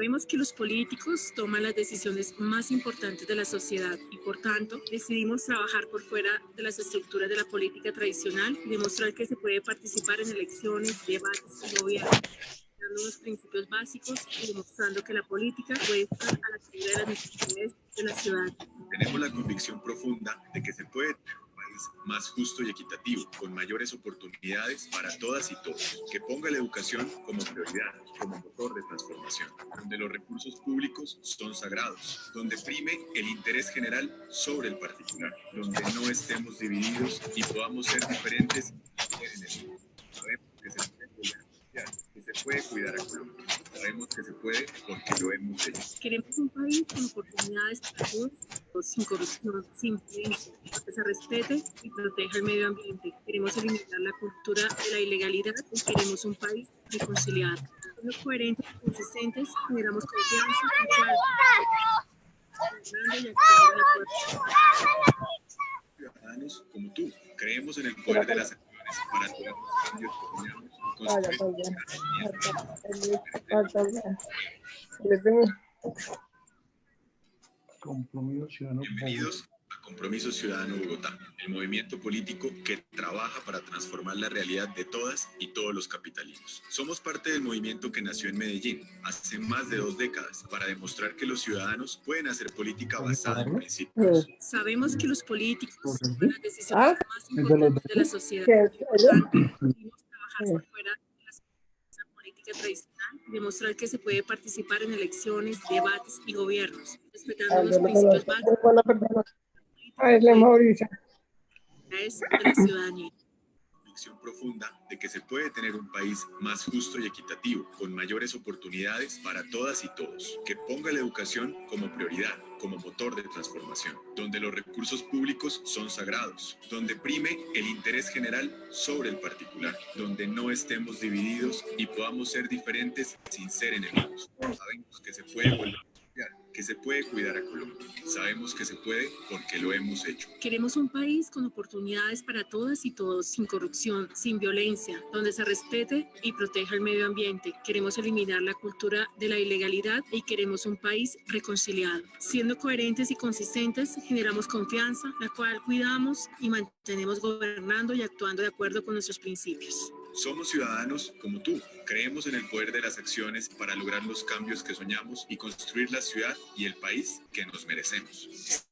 Sabemos que los políticos toman las decisiones más importantes de la sociedad y, por tanto, decidimos trabajar por fuera de las estructuras de la política tradicional y demostrar que se puede participar en elecciones, debates y gobierno, dando unos principios básicos y demostrando que la política puede estar a la altura de las necesidades de la ciudadanía. Tenemos la convicción profunda de que se puede tener un país más justo y equitativo, con mayores oportunidades para todas y todos, que ponga la educación como prioridad, como motor de transformación, donde los recursos públicos son sagrados, donde prime el interés general sobre el particular, donde no estemos divididos y podamos ser diferentes sin ser enemigos. Sabemos que se puede volver a confiar, que se puede cuidar a Colombia. Sabemos que se puede porque lo hemos hecho. Queremos un país con oportunidades para todos, sin corrupción, sin violencia, que se respete y proteja el medio ambiente. Queremos eliminar la cultura de la ilegalidad y queremos un país reconciliado. Siendo coherentes y consistentes, generamos confianza y Ciudadanos como tú, creemos en el poder de las acciones para lograr los cambios que soñamos y construir Compromiso Ciudadano. Bienvenidos a Compromiso Ciudadano Bogotá, el movimiento político que trabaja para transformar la realidad de todas y todos los capitalinos. Somos parte del movimiento que nació en Medellín hace más de 2 décadas para demostrar que los ciudadanos pueden hacer política basada en principios. Sabemos que los políticos toman las decisiones más importantes de la sociedad. Decidimos trabajar por fuera de la política tradicional y demostrar que se puede participar en elecciones, debates y gobiernos, respetando los principios básicos de la ciudadanía. Convicción profunda de que se puede tener un país más justo y equitativo, con mayores oportunidades para todas y todos, que ponga la educación como prioridad, como motor de transformación, donde los recursos públicos son sagrados, donde prime el interés general sobre el particular, donde no estemos divididos y podamos ser diferentes sin ser enemigos. Sabemos que se puede volver a confiar, que se puede cuidar a Colombia. Sabemos que se puede porque lo hemos hecho. Queremos un país con oportunidades para todas y todos, sin corrupción, sin violencia, donde se respete y proteja el medio ambiente. Queremos eliminar la cultura de la ilegalidad y queremos un país reconciliado. Siendo coherentes y consistentes, generamos confianza, la cual cuidamos y mantenemos gobernando y actuando de acuerdo con nuestros principios. Somos ciudadanos como tú. Creemos en el poder de las acciones para lograr los cambios que soñamos y construir la ciudad y el país que nos merecemos.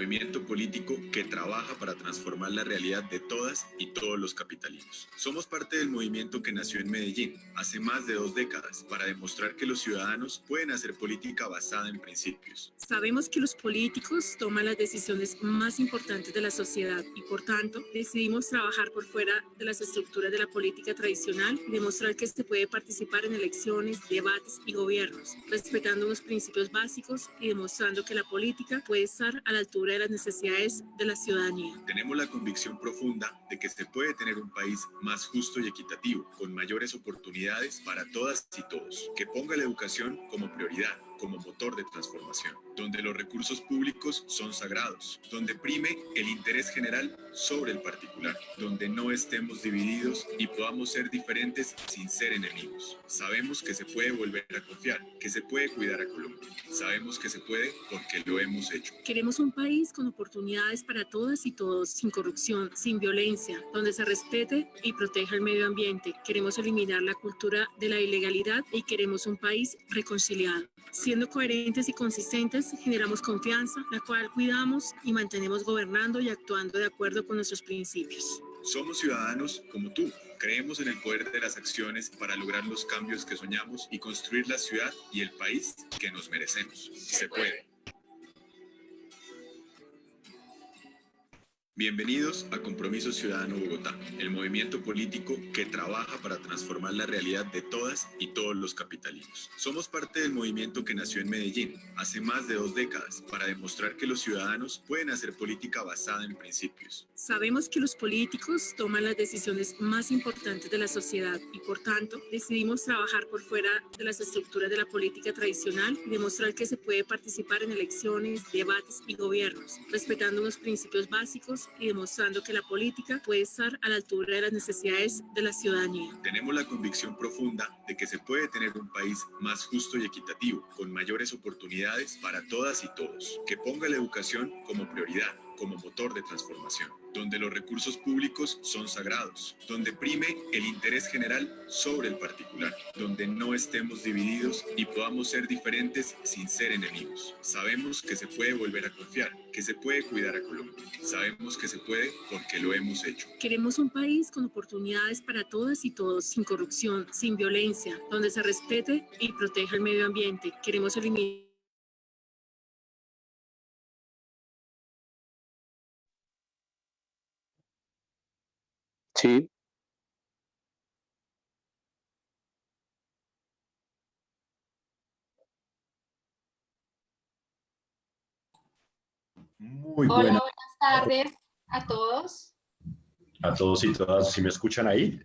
Movimiento político que trabaja para transformar la realidad de todas y todos los capitalinos. Somos parte del movimiento que nació en Medellín hace más de 2 décadas para demostrar que los ciudadanos pueden hacer política basada en principios. Sabemos que los políticos toman las decisiones más importantes de la sociedad y, por tanto, decidimos trabajar por fuera de las estructuras de la política tradicional y demostrar que se puede participar en elecciones, debates y gobiernos, respetando unos principios básicos y demostrando que la política puede estar a la altura de las necesidades de la ciudadanía. Tenemos la convicción profunda de que se puede tener un país más justo y equitativo, con mayores oportunidades para todas y todos, que ponga la educación como prioridad, como motor de transformación, donde los recursos públicos son sagrados, donde prime el interés general sobre el particular, donde no estemos divididos y podamos ser diferentes sin ser enemigos. Sabemos que se puede volver a confiar, que se puede cuidar a Colombia. Sabemos que se puede porque lo hemos hecho. Queremos un país con oportunidades para todas y todos, sin corrupción, sin violencia, donde se respete y proteja el medio ambiente. Queremos eliminar la cultura de la ilegalidad y queremos un país reconciliado. Siendo coherentes y consistentes, generamos confianza, la cual cuidamos y mantenemos gobernando y actuando de acuerdo con nuestros principios. Somos ciudadanos como tú. Creemos en el poder de las acciones para lograr los cambios que soñamos y construir la ciudad y el país que nos merecemos. Se puede. Bienvenidos a Compromiso Ciudadano Bogotá, el movimiento político que trabaja para transformar la realidad de todas y todos los capitalinos. Somos parte del movimiento que nació en Medellín hace más de 2 décadas para demostrar que los ciudadanos pueden hacer política basada en principios. Sabemos que los políticos toman las decisiones más importantes de la sociedad y, por tanto, decidimos trabajar por fuera de las estructuras de la política tradicional y demostrar que se puede participar en elecciones, debates y gobiernos, respetando unos principios básicos todos y demostrando que la política puede estar a la altura de las necesidades de la ciudadanía. Tenemos la convicción profunda de que se puede tener un país más justo y equitativo, con mayores oportunidades para todas y todos, que ponga la educación como prioridad, como motor de transformación, donde los recursos públicos son sagrados, donde prime el interés general sobre el particular, donde no estemos divididos y podamos ser diferentes sin ser enemigos. Sabemos que se puede volver a confiar, que se puede cuidar a Colombia. Sabemos que se puede porque lo hemos hecho. Queremos un país con oportunidades para todas y todos, sin corrupción, sin violencia, donde se respete y proteja el medio ambiente. Queremos eliminar. Sí, Muy Hola, buenas buenas tardes a todos. a todos y todas. ¿Sí me escuchan ahí?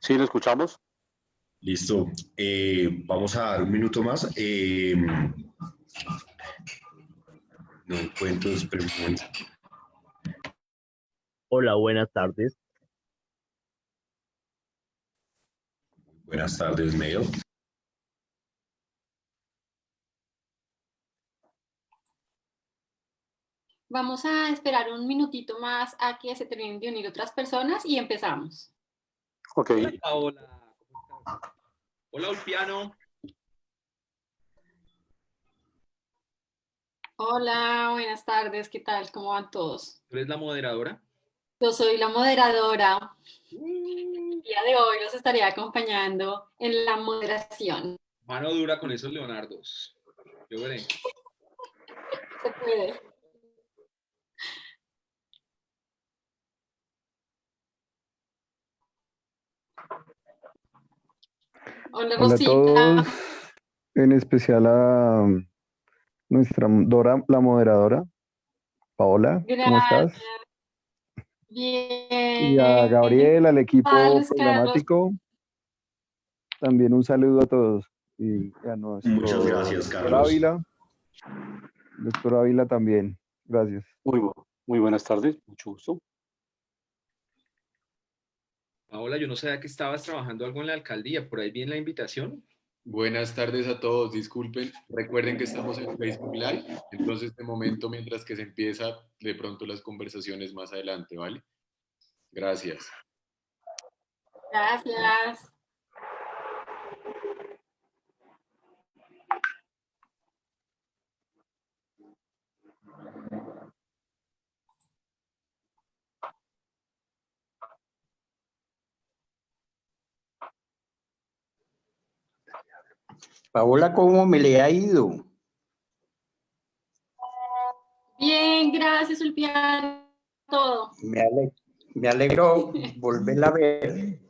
sí, lo escuchamos. Listo. Vamos a dar un minuto más. No encuentro, espera un momento. Hola, buenas tardes. Buenas tardes, Meo. Vamos a esperar un minutito más a que se terminen de unir otras personas y empezamos. Ok, Hola, ¿cómo estás? Hola, Ulpiano. Hola, buenas tardes, ¿qué tal? ¿Cómo van todos? ¿Tú eres la moderadora? Yo soy la moderadora. El día de hoy los estaré acompañando en la moderación. Mano dura con esos Leonardos. Yo veré. Se puede. Hola, Hola a Rosita. todos, en especial a nuestra Dora, la moderadora. Paola, ¿cómo estás? Y a Bien. Gabriel, al equipo Luis Carlos. programático, también un saludo a todos. Y a nuestro Muchas gracias, doctor Carlos. Ávila. Doctor Ávila también, gracias. muy buenas tardes, mucho gusto. Paola, yo no sabía que estabas trabajando algo en la alcaldía. Por ahí viene la invitación. Buenas tardes a todos, disculpen, recuerden que estamos en Facebook Live, entonces de momento mientras que se empieza de pronto las conversaciones más adelante, ¿vale? Gracias. Gracias. Paola, ¿cómo me le ha ido? Bien, gracias, Ulpiano. Todo. Me alegro volverla a ver.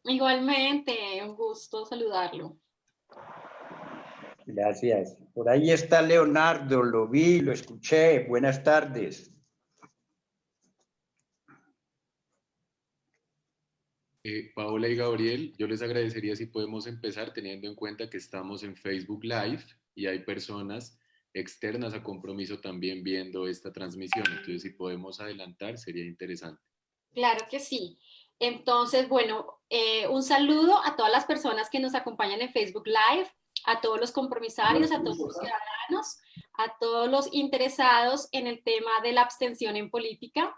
Igualmente, un gusto saludarlo. Gracias. Por ahí está Leonardo, lo vi, lo escuché. Buenas tardes. Paola y Gabriel, yo les agradecería si podemos empezar teniendo en cuenta que estamos en Facebook Live y hay personas externas a Compromiso también viendo esta transmisión, entonces si podemos adelantar sería interesante. Claro que sí. Entonces, bueno, un saludo a todas las personas que nos acompañan en Facebook Live, a todos los compromisarios, a todos los ciudadanos, a todos los interesados en el tema de la abstención en política.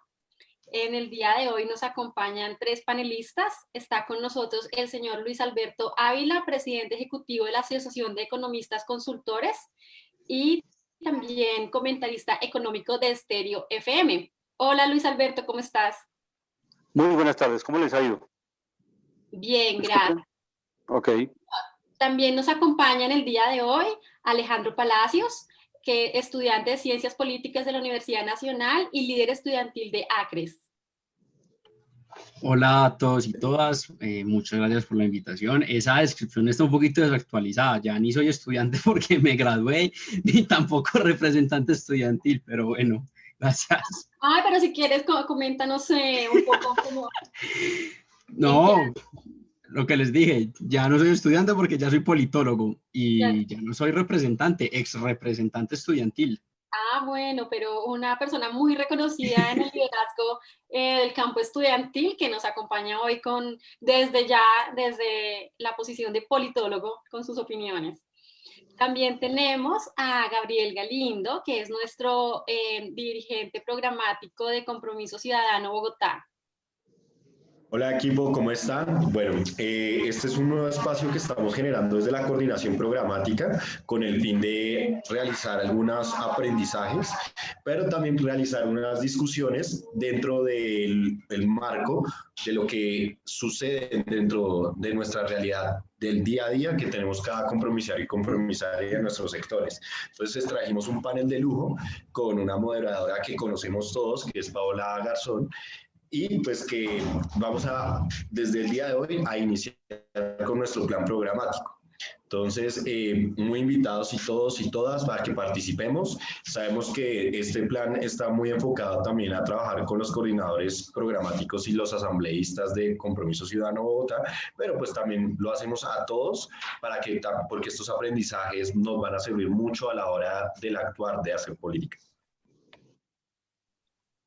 En el día de hoy nos acompañan 3 panelistas. Está con nosotros el señor Luis Alberto Ávila, presidente ejecutivo de la Asociación de Economistas Consultores y también comentarista económico de Estéreo FM. Hola Luis Alberto, ¿cómo estás? Muy buenas tardes, ¿cómo les ha ido? Bien, ¿Me gracias. escuchan? Ok, También nos acompaña en el día de hoy Alejandro Palacios, que es estudiante de Ciencias Políticas de la Universidad Nacional y líder estudiantil de ACRES. Hola a todos y todas, muchas gracias por la invitación. Esa descripción está un poquito desactualizada, ya ni soy estudiante porque me gradué, ni tampoco representante estudiantil, pero bueno, gracias. Ay, pero si quieres, coméntanos un poco cómo... No, lo que les dije, ya no soy estudiante porque ya soy politólogo y ya no soy representante, ex representante estudiantil. Ah, bueno, pero una persona muy reconocida en el liderazgo del campo estudiantil que nos acompaña hoy desde la posición de politólogo con sus opiniones. También tenemos a Gabriel Galindo, que es nuestro dirigente programático de Compromiso Ciudadano Bogotá. Hola equipo, ¿cómo están? Bueno, este es un nuevo espacio que estamos generando desde la coordinación programática con el fin de realizar algunos aprendizajes, pero también realizar unas discusiones dentro del marco de lo que sucede dentro de nuestra realidad del día a día que tenemos cada compromisario y compromisaria en nuestros sectores. Entonces trajimos un panel de lujo con una moderadora que conocemos todos, que es Paola Garzón, y pues que vamos desde el día de hoy, a iniciar con nuestro plan programático. Entonces, muy invitados y todos y todas para que participemos. Sabemos que este plan está muy enfocado también a trabajar con los coordinadores programáticos y los asambleístas de Compromiso Ciudadano Bogotá, pero pues también lo hacemos a todos porque estos aprendizajes nos van a servir mucho a la hora del actuar, de hacer política.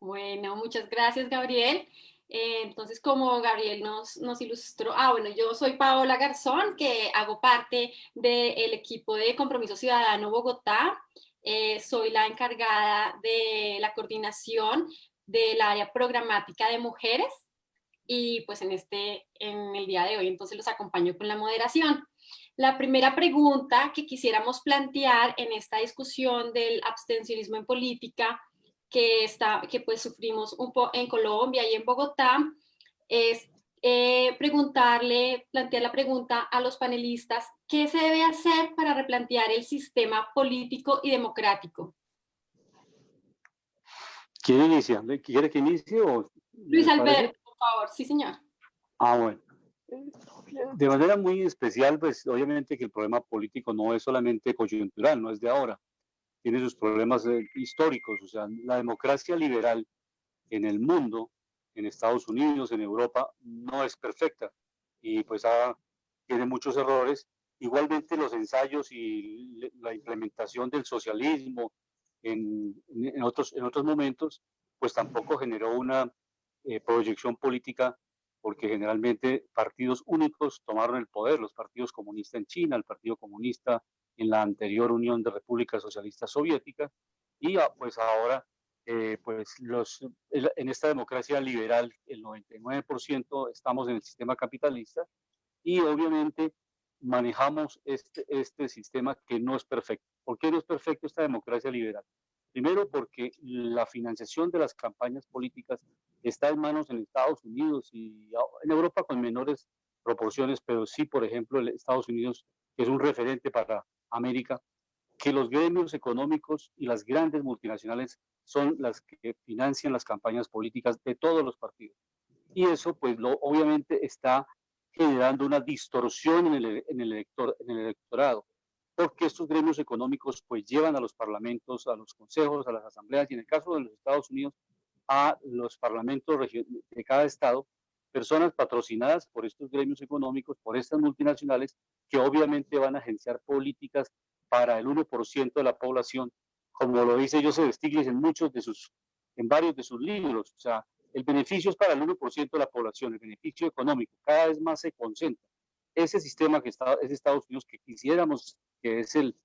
Bueno, muchas gracias, Gabriel. Entonces, como Gabriel nos ilustró, bueno, yo soy Paola Garzón, que hago parte del equipo de Compromiso Ciudadano Bogotá. Soy la encargada de la coordinación del área programática de mujeres y pues en el día de hoy entonces los acompaño con la moderación. La primera pregunta que quisiéramos plantear en esta discusión del abstencionismo en política que pues sufrimos un poco en Colombia y en Bogotá, es plantear la pregunta a los panelistas, ¿qué se debe hacer para replantear el sistema político y democrático? ¿Quién inicia? ¿Quiere que inicie o...? Luis Alberto, por favor. Sí, señor. Bueno. De manera muy especial, pues obviamente que el problema político no es solamente coyuntural, no es de ahora. Tiene sus problemas históricos, o sea, la democracia liberal en el mundo, en Estados Unidos, en Europa, no es perfecta y pues tiene muchos errores. Igualmente los ensayos y la implementación del socialismo en otros momentos, pues tampoco generó una proyección política porque generalmente partidos únicos tomaron el poder, los partidos comunistas en China, el Partido Comunista en la anterior Unión de Repúblicas Socialistas Soviéticas, y pues ahora, en esta democracia liberal, el 99% estamos en el sistema capitalista, y obviamente manejamos este sistema que no es perfecto. ¿Por qué no es perfecto esta democracia liberal? Primero, porque la financiación de las campañas políticas está en manos en Estados Unidos y en Europa con menores proporciones, pero sí, por ejemplo, en Estados Unidos, que es un referente para América, que los gremios económicos y las grandes multinacionales son las que financian las campañas políticas de todos los partidos. Y eso, pues, obviamente está generando una distorsión en el electorado, porque estos gremios económicos pues llevan a los parlamentos, a los consejos, a las asambleas, y en el caso de los Estados Unidos, a los parlamentos de cada estado, personas patrocinadas por estos gremios económicos, por estas multinacionales, que obviamente van a agenciar políticas para el 1% de la población, como lo dice Joseph Stiglitz en varios de sus libros. O sea, el beneficio es para el 1% de la población, el beneficio económico cada vez más se concentra. Ese sistema que es Estados Unidos, que quisiéramos que es el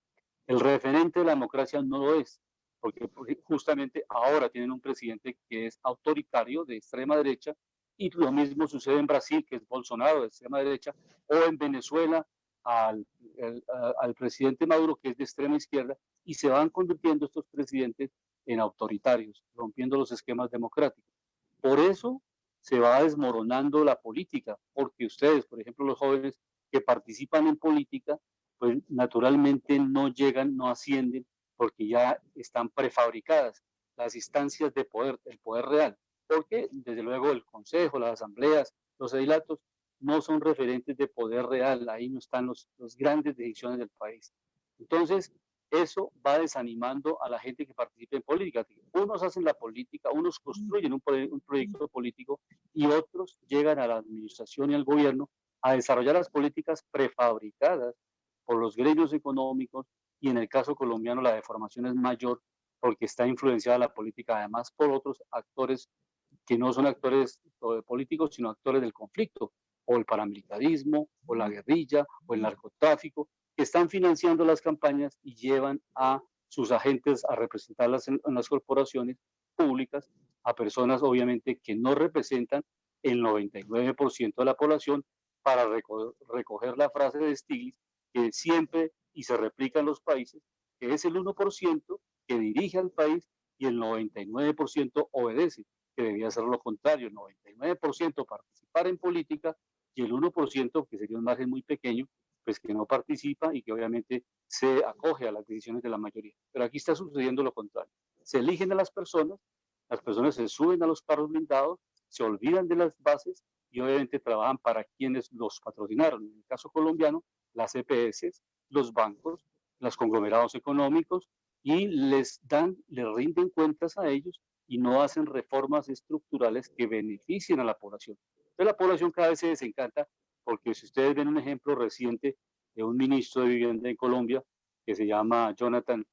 referente de la democracia, no lo es, porque justamente ahora tienen un presidente que es autoritario, de extrema derecha, y lo mismo sucede en Brasil, que es Bolsonaro, de extrema derecha, o en Venezuela, al presidente Maduro, que es de extrema izquierda, y se van convirtiendo estos presidentes en autoritarios, rompiendo los esquemas democráticos. Por eso se va desmoronando la política, porque ustedes, por ejemplo, los jóvenes que participan en política, pues naturalmente no llegan, no ascienden, porque ya están prefabricadas las instancias de poder, el poder real, porque desde luego el consejo, las asambleas, los edilatos no son referentes de poder real, ahí no están las grandes decisiones del país. Entonces, eso va desanimando a la gente que participa en política. Unos hacen la política, unos construyen un proyecto político y otros llegan a la administración y al gobierno a desarrollar las políticas prefabricadas por los gremios económicos, y en el caso colombiano la deformación es mayor porque está influenciada la política además por otros actores que no son actores políticos, sino actores del conflicto, o el paramilitarismo, o la guerrilla, o el narcotráfico, que están financiando las campañas y llevan a sus agentes a representarlas en las corporaciones públicas, a personas obviamente que no representan el 99% de la población, para recoger la frase de Stiglitz, que siempre y se replica en los países, que es el 1% que dirige al país y el 99% obedece, que debía ser lo contrario, el 99% participar en política y el 1%, que sería un margen muy pequeño, pues que no participa y que obviamente se acoge a las decisiones de la mayoría. Pero aquí está sucediendo lo contrario. Se eligen a las personas se suben a los carros blindados, se olvidan de las bases y obviamente trabajan para quienes los patrocinaron. En el caso colombiano, las EPS, los bancos, los conglomerados económicos, y les rinden cuentas a ellos y no hacen reformas estructurales que beneficien a la población. Entonces la población cada vez se desencanta, porque si ustedes ven un ejemplo reciente de un ministro de Vivienda en Colombia, que se llama Jonathan,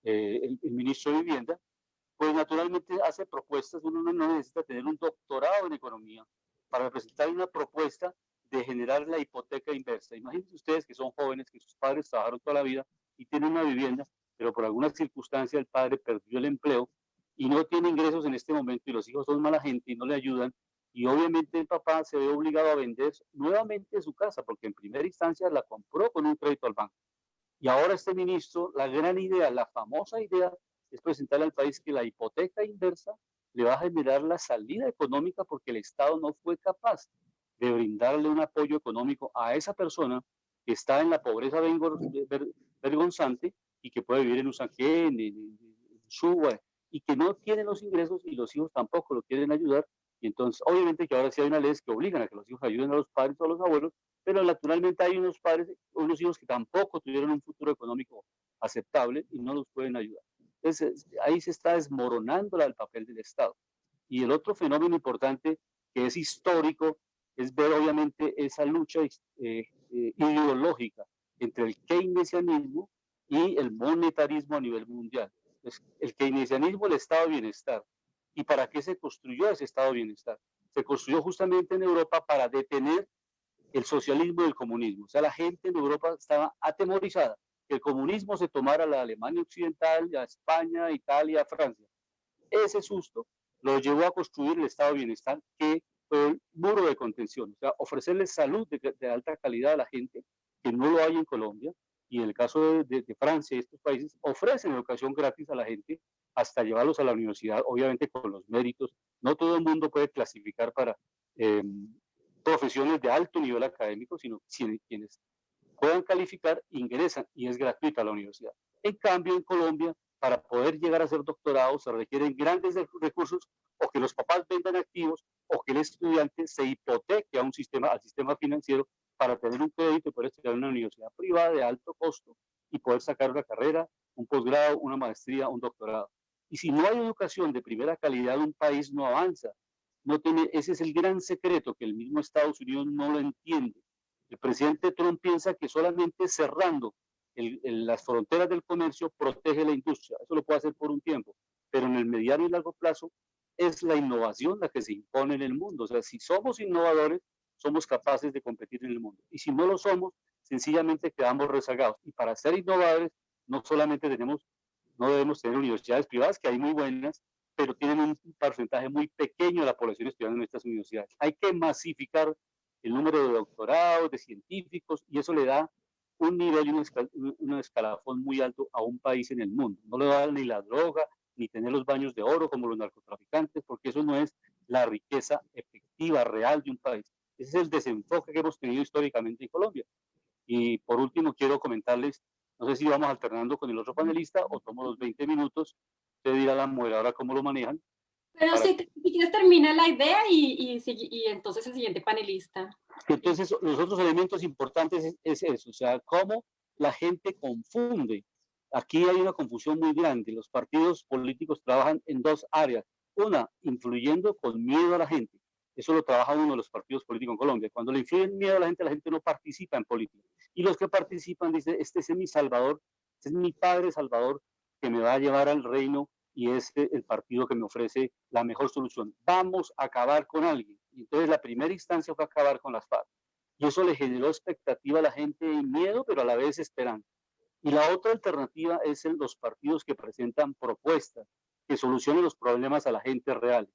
el ministro de Vivienda, pues naturalmente hace propuestas. Uno no necesita tener un doctorado en economía para presentar una propuesta de generar la hipoteca inversa. Imagínense ustedes que son jóvenes, que sus padres trabajaron toda la vida y tienen una vivienda, pero por alguna circunstancia el padre perdió el empleo y no tiene ingresos en este momento, y los hijos son mala gente y no le ayudan, y obviamente el papá se ve obligado a vender nuevamente su casa, porque en primera instancia la compró con un crédito al banco. Y ahora este ministro, la gran idea, la famosa idea, es presentarle al país que la hipoteca inversa le va a generar la salida económica, porque el Estado no fue capaz de brindarle un apoyo económico a esa persona que está en la pobreza vergonzante y que puede vivir en Usaquén, en Suba, y que no tiene los ingresos, y los hijos tampoco lo quieren ayudar. Y entonces, obviamente que ahora sí hay una ley que obligan a que los hijos ayuden a los padres o a los abuelos, pero naturalmente hay unos hijos que tampoco tuvieron un futuro económico aceptable y no los pueden ayudar. Entonces, ahí se está desmoronando el papel del Estado. Y el otro fenómeno importante, que es histórico, es ver obviamente esa lucha ideológica entre el keynesianismo y el monetarismo a nivel mundial. Entonces, el keynesianismo, el estado de bienestar. ¿Y para qué se construyó ese estado de bienestar? Se construyó justamente en Europa para detener el socialismo y el comunismo. O sea, la gente en Europa estaba atemorizada que el comunismo se tomara a la Alemania occidental, a España, Italia, Francia. Ese susto lo llevó a construir el estado de bienestar, que fue el muro de contención. O sea, ofrecerle salud de alta calidad a la gente, que no lo hay en Colombia, y en el caso de Francia y estos países ofrecen educación gratis a la gente hasta llevarlos a la universidad, obviamente con los méritos. No todo el mundo puede clasificar para profesiones de alto nivel académico, sino quienes puedan calificar, ingresan, y es gratuita la universidad. En cambio, en Colombia, para poder llegar a ser doctorado se requieren grandes recursos, o que los papás vendan activos, o que el estudiante se hipoteque al sistema financiero para tener un crédito y poder estudiar en una universidad privada de alto costo y poder sacar una carrera, un posgrado, una maestría, un doctorado. Y si no hay educación de primera calidad, un país no avanza. Ese es el gran secreto, que el mismo Estados Unidos no lo entiende. El presidente Trump piensa que solamente cerrando las fronteras del comercio protege la industria. Eso lo puede hacer por un tiempo, pero en el mediano y largo plazo es la innovación la que se impone en el mundo. O sea, si somos innovadores, somos capaces de competir en el mundo. Y si no lo somos, sencillamente quedamos rezagados. Y para ser innovadores, no solamente no debemos tener universidades privadas, que hay muy buenas, pero tienen un porcentaje muy pequeño de la población estudiando en nuestras universidades. Hay que masificar el número de doctorados, de científicos, y eso le da un nivel y un escalafón muy alto a un país en el mundo. No le da ni la droga, ni tener los baños de oro como los narcotraficantes, porque eso no es la riqueza efectiva, real de un país. Ese es el desenfoque que hemos tenido históricamente en Colombia. Y por último, quiero comentarles, no sé si vamos alternando con el otro panelista o tomo los 20 minutos, usted dirá la moderadora cómo lo manejan. Pero si quieres termina la idea y entonces el siguiente panelista. Entonces, los otros elementos importantes es eso, o sea, cómo la gente confunde. Aquí hay una confusión muy grande. Los partidos políticos trabajan en dos áreas. Una, influyendo con miedo a la gente. Eso lo trabaja uno de los partidos políticos en Colombia. Cuando le influyen miedo a la gente no participa en política. Y los que participan dicen, este es mi Salvador, este es mi Padre Salvador, que me va a llevar al reino y es el partido que me ofrece la mejor solución. Vamos a acabar con alguien. Y entonces la primera instancia fue acabar con las FARC. Y eso le generó expectativa a la gente y miedo, pero a la vez esperanza. Y la otra alternativa es los partidos que presentan propuestas que solucionen los problemas a la gente real.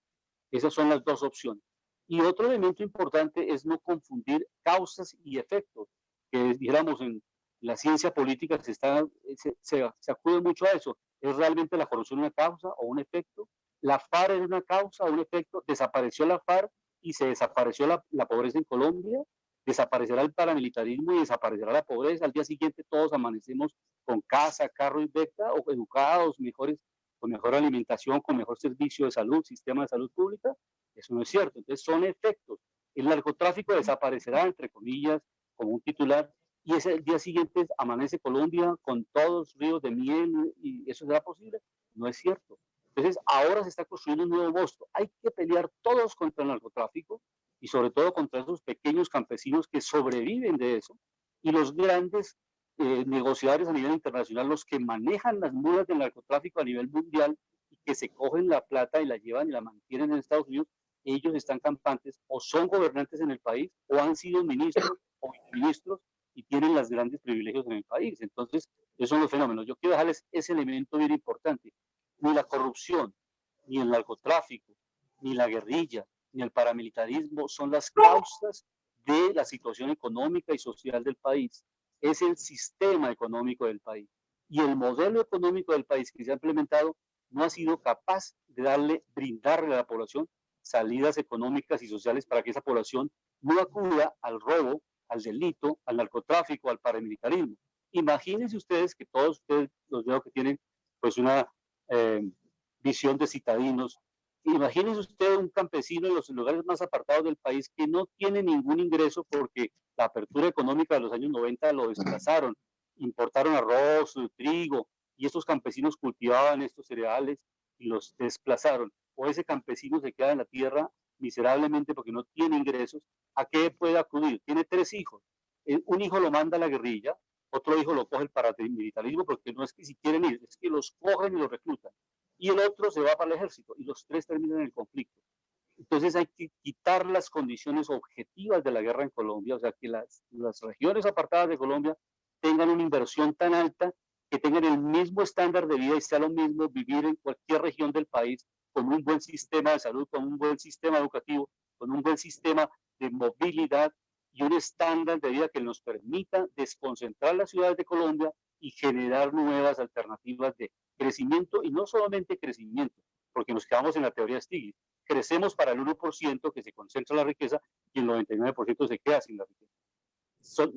Esas son las dos opciones. Y otro elemento importante es no confundir causas y efectos, que dijéramos en la ciencia política se acude mucho a eso. ¿Es realmente la corrupción una causa o un efecto? ¿La FARC es una causa o un efecto? ¿Desapareció la FARC y se desapareció la pobreza en Colombia? ¿Desaparecerá el paramilitarismo y desaparecerá la pobreza? Al día siguiente todos amanecemos con casa, carro y beca, o educados, con mejor alimentación, con mejor servicio de salud, sistema de salud pública. Eso no es cierto. Entonces son efectos. El narcotráfico desaparecerá, entre comillas, como un titular, y ese día siguiente amanece Colombia con todos ríos de miel, y eso será posible. No es cierto. Entonces ahora se está construyendo un nuevo monstruo. Hay que pelear todos contra el narcotráfico y sobre todo contra esos pequeños campesinos que sobreviven de eso, y los grandes negociadores a nivel internacional, los que manejan las mulas del narcotráfico a nivel mundial y que se cogen la plata y la llevan y la mantienen en Estados Unidos. Ellos están campantes, o son gobernantes en el país, o han sido ministros o ministros y tienen los grandes privilegios en el país. Entonces, esos son los fenómenos. Yo quiero dejarles ese elemento bien importante. Ni la corrupción, ni el narcotráfico, ni la guerrilla, ni el paramilitarismo son las causas de la situación económica y social del país. Es el sistema económico del país. Y el modelo económico del país que se ha implementado no ha sido capaz de brindarle a la población salidas económicas y sociales para que esa población no acuda al robo, al delito, al narcotráfico, al paramilitarismo. Imagínense ustedes que todos ustedes, los veo que tienen pues una visión de citadinos. Imagínense usted un campesino en los lugares más apartados del país que no tiene ningún ingreso porque la apertura económica de los años 90 lo desplazaron, importaron arroz, trigo, y estos campesinos cultivaban estos cereales y los desplazaron. O ese campesino se queda en la tierra miserablemente porque no tiene ingresos. ¿A qué puede acudir? Tiene 3 hijos. Un hijo lo manda a la guerrilla, otro hijo lo coge el paramilitarismo, porque no es que si quieren ir, es que los cogen y los reclutan. Y el otro se va para el ejército y los 3 terminan en el conflicto. Entonces hay que quitar las condiciones objetivas de la guerra en Colombia, o sea, que las regiones apartadas de Colombia tengan una inversión tan alta que tengan el mismo estándar de vida y sea lo mismo vivir en cualquier región del país con un buen sistema de salud, con un buen sistema educativo, con un buen sistema de movilidad y un estándar de vida que nos permita desconcentrar las ciudades de Colombia y generar nuevas alternativas de crecimiento, y no solamente crecimiento, porque nos quedamos en la teoría de Stiglitz. Crecemos para el 1% que se concentra la riqueza y el 99% se queda sin la riqueza.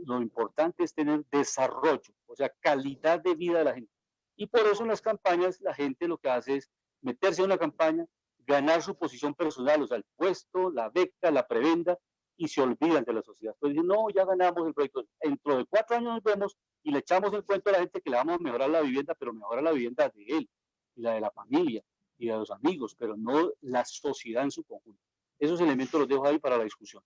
Lo importante es tener desarrollo, o sea, calidad de vida de la gente. Y por eso en las campañas la gente lo que hace es meterse en una campaña, ganar su posición personal, o sea, el puesto, la beca, la prebenda, y se olvidan de la sociedad. Entonces dicen, no, ya ganamos el proyecto, dentro de 4 años nos vemos y le echamos el cuento a la gente que le vamos a mejorar la vivienda, pero mejorar la vivienda de él, y la de la familia, y de los amigos, pero no la sociedad en su conjunto. Esos elementos los dejo ahí para la discusión.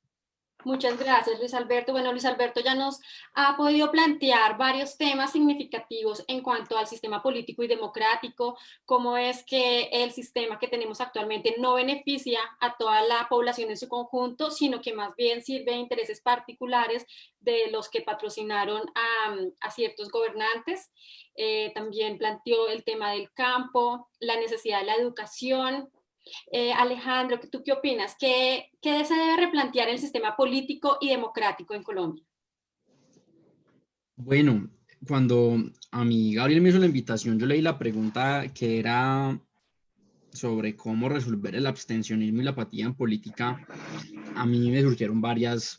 Muchas gracias, Luis Alberto. Bueno, Luis Alberto ya nos ha podido plantear varios temas significativos en cuanto al sistema político y democrático, cómo es que el sistema que tenemos actualmente no beneficia a toda la población en su conjunto, sino que más bien sirve a intereses particulares de los que patrocinaron a ciertos gobernantes. También planteó el tema del campo, la necesidad de la educación. Alejandro, ¿tú qué opinas? ¿Qué se debe replantear el sistema político y democrático en Colombia? Bueno, cuando a mí Gabriel me hizo la invitación, yo leí la pregunta que era sobre cómo resolver el abstencionismo y la apatía en política. A mí me surgieron varias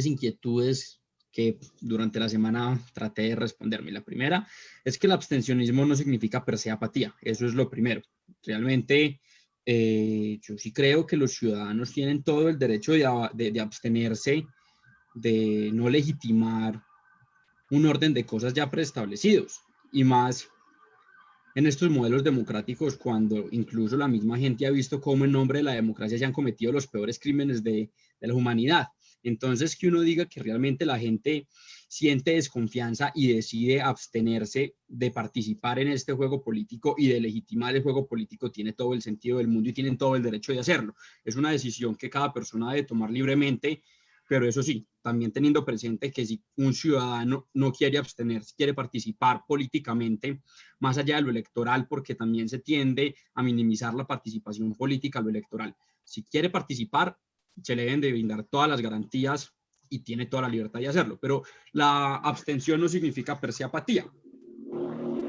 inquietudes que durante la semana traté de responderme. La primera es que el abstencionismo no significa per se apatía, eso es lo primero. Realmente yo sí creo que los ciudadanos tienen todo el derecho de abstenerse, de no legitimar un orden de cosas ya preestablecidos, y más en estos modelos democráticos cuando incluso la misma gente ha visto cómo en nombre de la democracia se han cometido los peores crímenes de la humanidad. Entonces, que uno diga que realmente la gente siente desconfianza y decide abstenerse de participar en este juego político y de legitimar el juego político tiene todo el sentido del mundo y tienen todo el derecho de hacerlo. Es una decisión que cada persona debe tomar libremente, pero eso sí, también teniendo presente que si un ciudadano no quiere abstenerse, quiere participar políticamente, más allá de lo electoral, porque también se tiende a minimizar la participación política a lo electoral. Si quiere participar, se le deben de brindar todas las garantías y tiene toda la libertad de hacerlo, pero la abstención no significa per se apatía.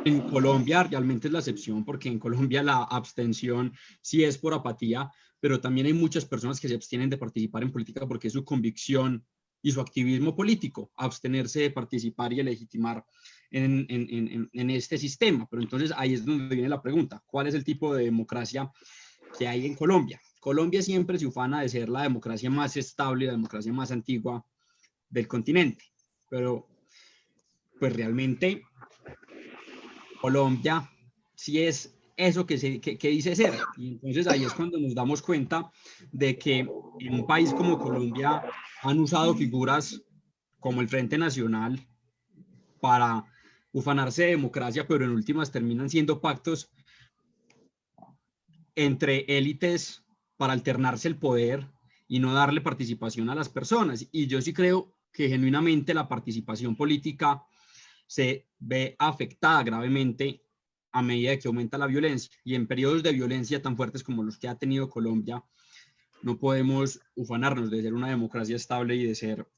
En Colombia realmente es la excepción, porque en Colombia la abstención sí es por apatía, pero también hay muchas personas que se abstienen de participar en política porque es su convicción y su activismo político, abstenerse de participar y de legitimar en este sistema. Pero entonces ahí es donde viene la pregunta, ¿cuál es el tipo de democracia que hay en Colombia? Colombia siempre se ufana de ser la democracia más estable, la democracia más antigua del continente, pero pues realmente Colombia sí es eso que dice ser. Y entonces ahí es cuando nos damos cuenta de que en un país como Colombia han usado figuras como el Frente Nacional para ufanarse de democracia, pero en últimas terminan siendo pactos entre élites para alternarse el poder y no darle participación a las personas. Y yo sí creo que genuinamente la participación política se ve afectada gravemente a medida que aumenta la violencia. Y en periodos de violencia tan fuertes como los que ha tenido Colombia, no podemos ufanarnos de ser una democracia estable y de ser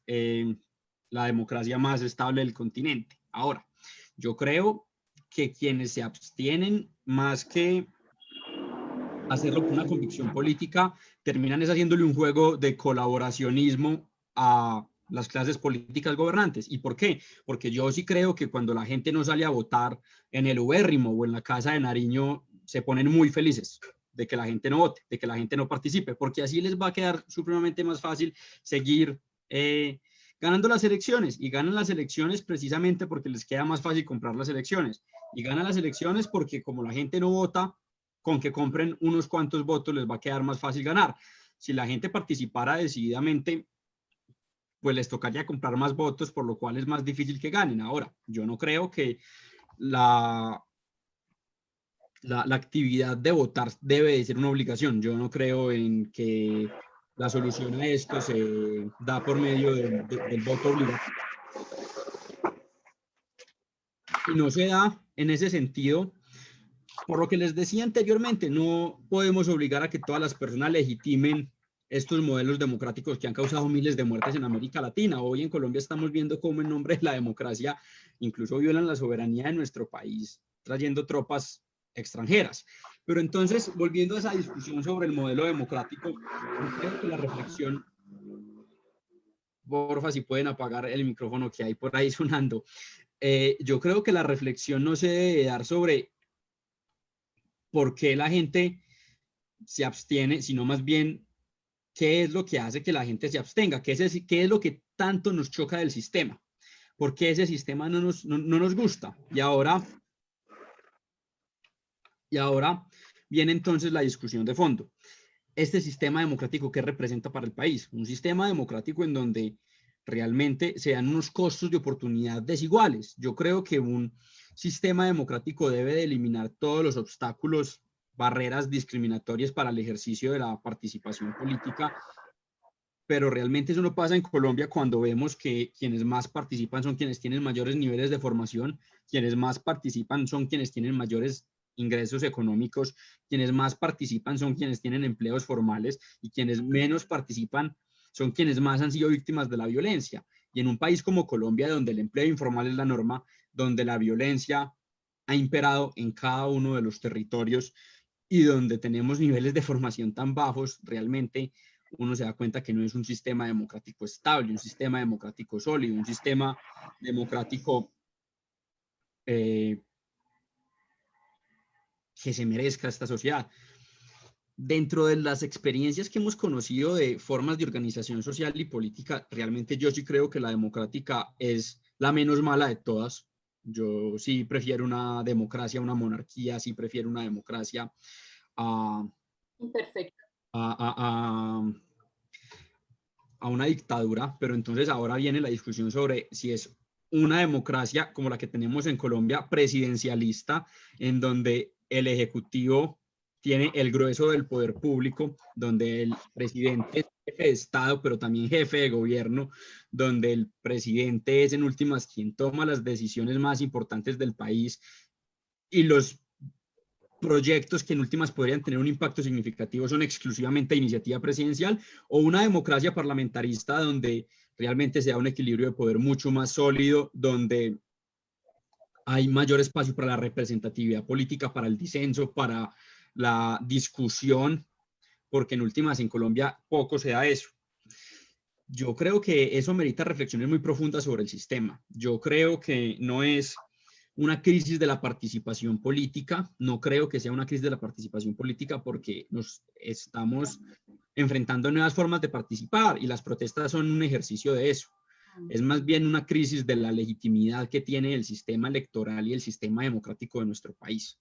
la democracia más estable del continente. Ahora, yo creo que quienes se abstienen, más que hacerlo por una convicción política, terminan es haciéndole un juego de colaboracionismo a las clases políticas gobernantes. ¿Y por qué? Porque yo sí creo que cuando la gente no sale a votar en el Ubérrimo o en la Casa de Nariño, se ponen muy felices de que la gente no vote, de que la gente no participe, porque así les va a quedar supremamente más fácil seguir ganando las elecciones. Y ganan las elecciones precisamente porque les queda más fácil comprar las elecciones. Y ganan las elecciones porque como la gente no vota, con que compren unos cuantos votos les va a quedar más fácil ganar. Si la gente participara decididamente, pues les tocaría comprar más votos, por lo cual es más difícil que ganen. Ahora, yo no creo que la actividad de votar debe de ser una obligación. Yo no creo en que la solución a esto se da por medio del voto obligatorio. Y no se da en ese sentido. Por lo que les decía anteriormente, no podemos obligar a que todas las personas legitimen estos modelos democráticos que han causado miles de muertes en América Latina. Hoy en Colombia estamos viendo cómo en nombre de la democracia incluso violan la soberanía de nuestro país, trayendo tropas extranjeras. Pero entonces, volviendo a esa discusión sobre el modelo democrático, creo que la reflexión, porfa, si pueden apagar el micrófono que hay por ahí sonando, yo creo que la reflexión no se debe dar sobre por qué la gente se abstiene, sino más bien qué es lo que hace que la gente se abstenga, qué es lo que tanto nos choca del sistema, por qué ese sistema no nos gusta. Y ahora viene entonces la discusión de fondo. Este sistema democrático, ¿qué representa para el país? Un sistema democrático en donde realmente se dan unos costos de oportunidad desiguales. Yo creo que un sistema democrático debe de eliminar todos los obstáculos, barreras discriminatorias para el ejercicio de la participación política, pero realmente eso no pasa en Colombia cuando vemos que quienes más participan son quienes tienen mayores niveles de formación, quienes más participan son quienes tienen mayores ingresos económicos, quienes más participan son quienes tienen empleos formales y quienes menos participan son quienes más han sido víctimas de la violencia. Y en un país como Colombia, donde el empleo informal es la norma, donde la violencia ha imperado en cada uno de los territorios y donde tenemos niveles de formación tan bajos, realmente uno se da cuenta que no es un sistema democrático estable, un sistema democrático sólido, un sistema democrático que se merezca esta sociedad. Dentro de las experiencias que hemos conocido de formas de organización social y política, realmente yo sí creo que la democrática es la menos mala de todas. Yo sí prefiero una democracia a una monarquía, sí prefiero una democracia a a una dictadura, pero entonces ahora viene la discusión sobre si es una democracia como la que tenemos en Colombia, presidencialista, en donde el Ejecutivo tiene el grueso del poder público, donde el presidente es jefe de Estado, pero también jefe de gobierno, donde el presidente es en últimas quien toma las decisiones más importantes del país y los proyectos que en últimas podrían tener un impacto significativo son exclusivamente iniciativa presidencial, o una democracia parlamentarista donde realmente se da un equilibrio de poder mucho más sólido, donde hay mayor espacio para la representatividad política, para el disenso, para la discusión, porque en últimas en Colombia poco se da eso. Yo creo que eso merita reflexiones muy profundas sobre el sistema. Yo creo que no es una crisis de la participación política, no creo que sea una crisis de la participación política porque nos estamos enfrentando a nuevas formas de participar y las protestas son un ejercicio de eso. Es más bien una crisis de la legitimidad que tiene el sistema electoral y el sistema democrático de nuestro país.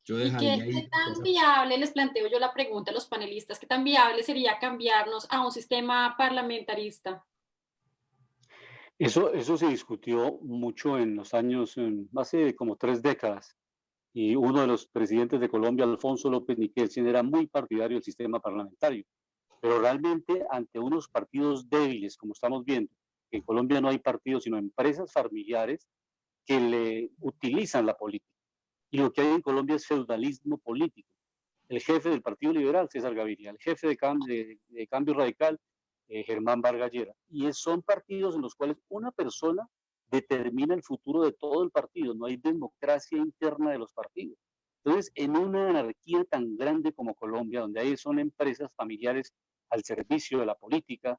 Yo dejaría ¿Y ahí. qué tan viable, les planteo yo la pregunta a los panelistas, qué tan viable sería cambiarnos a un sistema parlamentarista? Eso se discutió mucho en los años, hace como 3 décadas, y uno de los presidentes de Colombia, Alfonso López Miquelsen, era muy partidario del sistema parlamentario, pero realmente ante unos partidos débiles, como estamos viendo, que en Colombia no hay partidos, sino empresas familiares que le utilizan la política. Y lo que hay en Colombia es feudalismo político. El jefe del Partido Liberal, César Gaviria, el jefe de Cambio Radical, Germán Vargas Lleras. Y son partidos en los cuales una persona determina el futuro de todo el partido, no hay democracia interna de los partidos. Entonces, en una anarquía tan grande como Colombia, donde hay son empresas familiares al servicio de la política,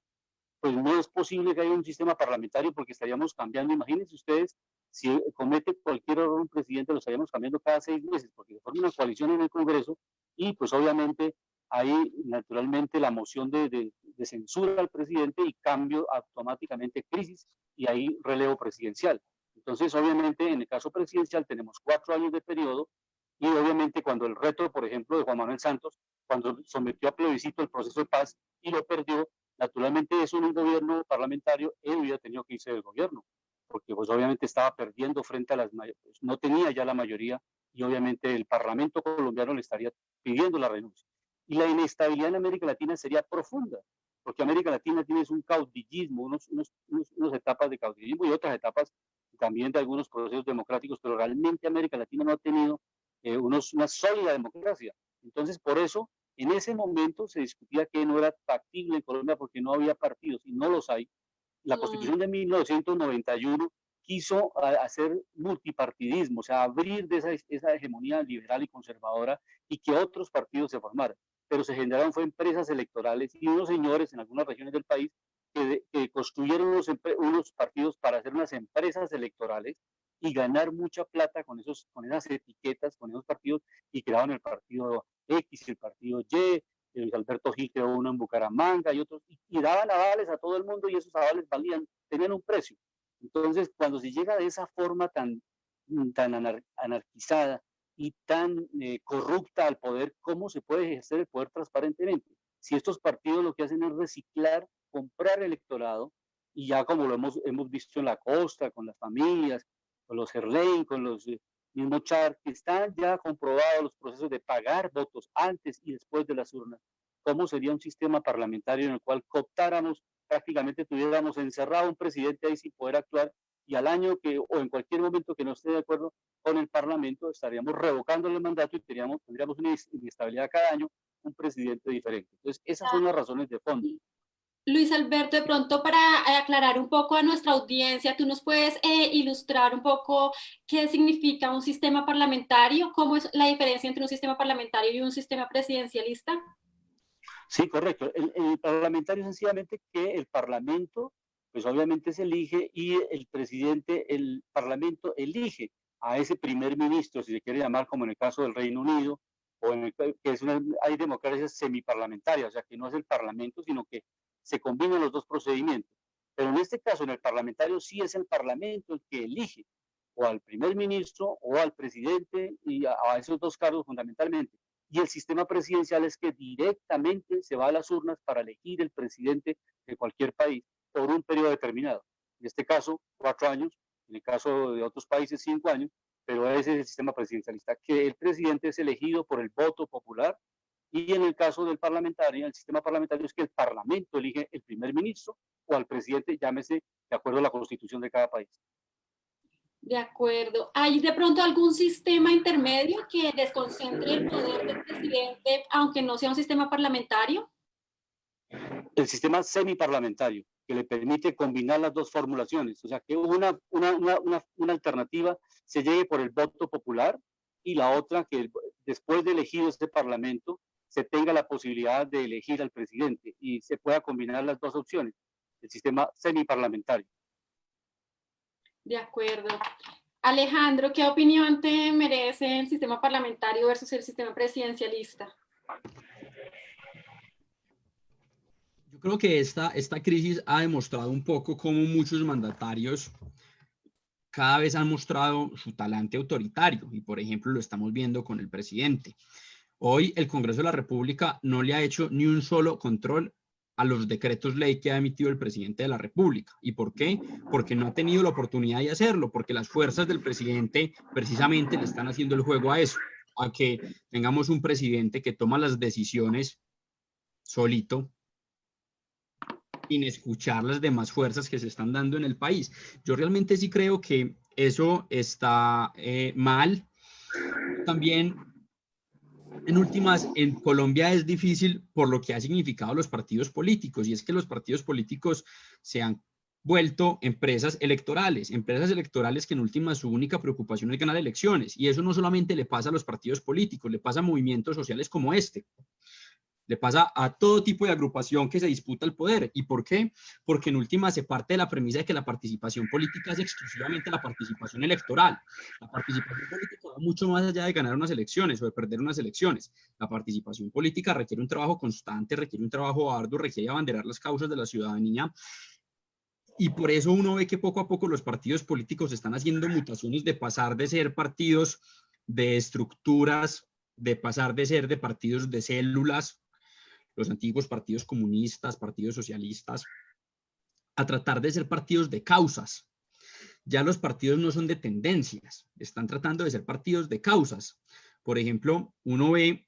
pues no es posible que haya un sistema parlamentario porque estaríamos cambiando. Imagínense ustedes, si comete cualquier error un presidente, lo estaríamos cambiando cada 6 meses, porque se forma una coalición en el Congreso y pues obviamente hay naturalmente la moción de censura al presidente y cambio automáticamente crisis y hay relevo presidencial. Entonces, obviamente, en el caso presidencial tenemos 4 años de periodo y obviamente cuando el reto, por ejemplo, de Juan Manuel Santos, cuando sometió a plebiscito el proceso de paz y lo perdió, naturalmente eso en un gobierno parlamentario, él hubiera tenido que irse del gobierno, porque pues obviamente estaba perdiendo frente a las mayorías, no tenía ya la mayoría y obviamente el Parlamento colombiano le estaría pidiendo la renuncia. Y la inestabilidad en América Latina sería profunda, porque América Latina tiene un caudillismo, unas etapas de caudillismo y otras etapas también de algunos procesos democráticos, pero realmente América Latina no ha tenido una sólida democracia. Entonces, por eso, en ese momento se discutía que no era factible en Colombia porque no había partidos y no los hay. La Constitución de 1991 quiso hacer multipartidismo, o sea, abrir de esa hegemonía liberal y conservadora y que otros partidos se formaran. Pero se generaron fue empresas electorales y unos señores en algunas regiones del país que construyeron unos partidos para hacer unas empresas electorales y ganar mucha plata con esas etiquetas, con esos partidos, y crearon el partido X, el partido Y, Luis Alberto Gil creó uno en Bucaramanga y otros, y daban avales a todo el mundo y esos avales tenían un precio. Entonces, cuando se llega de esa forma tan anarquizada y tan corrupta al poder, ¿cómo se puede ejercer el poder transparentemente? Si estos partidos lo que hacen es reciclar, comprar electorado, y ya como lo hemos visto en la costa, con las familias, con los Gerlain, con los mismos Char, que están ya comprobados los procesos de pagar votos antes y después de las urnas. ¿Cómo sería un sistema parlamentario en el cual cooptáramos, prácticamente tuviéramos encerrado a un presidente ahí sin poder actuar y al año o en cualquier momento que no esté de acuerdo con el Parlamento estaríamos revocándole el mandato y tendríamos una inestabilidad cada año, un presidente diferente? Entonces, esas son las razones de fondo. Luis Alberto, de pronto para aclarar un poco a nuestra audiencia, ¿tú nos puedes ilustrar un poco qué significa un sistema parlamentario? ¿Cómo es la diferencia entre un sistema parlamentario y un sistema presidencialista? Sí, correcto. El parlamentario es sencillamente que el Parlamento, pues obviamente se elige y el presidente, el Parlamento elige a ese primer ministro, si se quiere llamar, como en el caso del Reino Unido, o hay democracias semiparlamentarias, o sea, que no es el Parlamento, sino que se combinan los dos procedimientos. Pero en este caso, en el parlamentario, sí es el Parlamento el que elige o al primer ministro o al presidente y a esos dos cargos fundamentalmente. y el sistema presidencial es que directamente se va a las urnas para elegir el presidente de cualquier país por un periodo determinado. En este caso, 4 años, en el caso de otros países, 5 años, pero ese es el sistema presidencialista, que el presidente es elegido por el voto popular, y en el caso del parlamentario, el sistema parlamentario es que el parlamento elige el primer ministro o al presidente, llámese de acuerdo a la constitución de cada país. De acuerdo. ¿Hay de pronto algún sistema intermedio que desconcentre el poder del presidente, aunque no sea un sistema parlamentario? El sistema semiparlamentario, que le permite combinar las dos formulaciones, o sea, que una alternativa se llegue por el voto popular y la otra que después de elegido este parlamento se tenga la posibilidad de elegir al presidente y se pueda combinar las dos opciones, el sistema semiparlamentario. De acuerdo. Alejandro, ¿qué opinión te merece el sistema parlamentario versus el sistema presidencialista? Yo creo que esta crisis ha demostrado un poco cómo muchos mandatarios cada vez han mostrado su talante autoritario, y por ejemplo lo estamos viendo con el presidente. Hoy el Congreso de la República no le ha hecho ni un solo control a los decretos ley que ha emitido el presidente de la República. ¿Y por qué? Porque no ha tenido la oportunidad de hacerlo, porque las fuerzas del presidente precisamente le están haciendo el juego a eso, a que tengamos un presidente que toma las decisiones solito, sin escuchar las demás fuerzas que se están dando en el país. Yo realmente sí creo que eso está mal. También, en últimas, en Colombia es difícil por lo que ha significado los partidos políticos, y es que los partidos políticos se han vuelto empresas electorales que en últimas su única preocupación es ganar elecciones, y eso no solamente le pasa a los partidos políticos, le pasa a movimientos sociales como este. Le pasa a todo tipo de agrupación que se disputa el poder. ¿Y por qué? Porque en última se parte de la premisa de que la participación política es exclusivamente la participación electoral. La participación política va mucho más allá de ganar unas elecciones o de perder unas elecciones. La participación política requiere un trabajo constante, requiere un trabajo arduo, requiere abanderar las causas de la ciudadanía. Y por eso uno ve que poco a poco los partidos políticos están haciendo mutaciones de pasar de ser partidos de estructuras, de pasar de ser de partidos de células, los antiguos partidos comunistas, partidos socialistas, a tratar de ser partidos de causas. Ya los partidos no son de tendencias, están tratando de ser partidos de causas. Por ejemplo, uno ve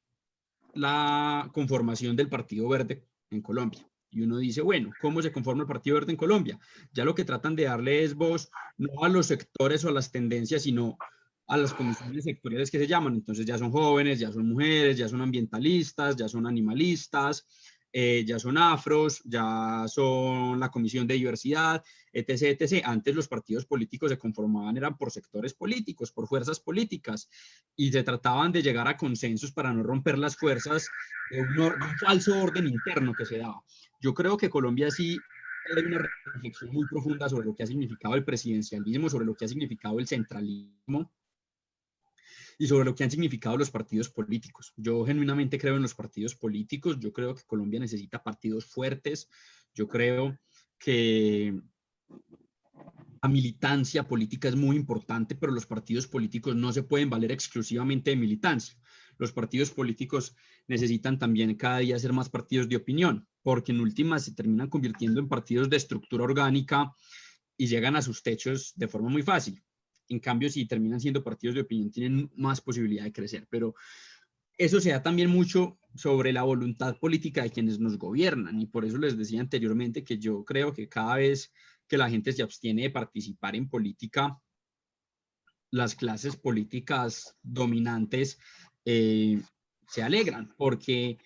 la conformación del Partido Verde en Colombia y uno dice, bueno, ¿cómo se conforma el Partido Verde en Colombia? Ya lo que tratan de darle es voz no a los sectores o a las tendencias, sino a las comisiones sectoriales que se llaman. Entonces ya son jóvenes, ya son mujeres, ya son ambientalistas, ya son animalistas, ya son afros, ya son la comisión de diversidad, etc., etc. Antes los partidos políticos se conformaban, eran por sectores políticos, por fuerzas políticas, y se trataban de llegar a consensos para no romper las fuerzas de un falso orden interno que se daba. Yo creo que Colombia sí hay una reflexión muy profunda sobre lo que ha significado el presidencialismo, sobre lo que ha significado el centralismo, y sobre lo que han significado los partidos políticos. Yo genuinamente creo en los partidos políticos, yo creo que Colombia necesita partidos fuertes, yo creo que la militancia política es muy importante, pero los partidos políticos no se pueden valer exclusivamente de militancia. Los partidos políticos necesitan también cada día ser más partidos de opinión, porque en últimas se terminan convirtiendo en partidos de estructura orgánica y llegan a sus techos de forma muy fácil. En cambio, si terminan siendo partidos de opinión, tienen más posibilidad de crecer. Pero eso se da también mucho sobre la voluntad política de quienes nos gobiernan. Y por eso les decía anteriormente que yo creo que cada vez que la gente se abstiene de participar en política, las clases políticas dominantes se alegran, porque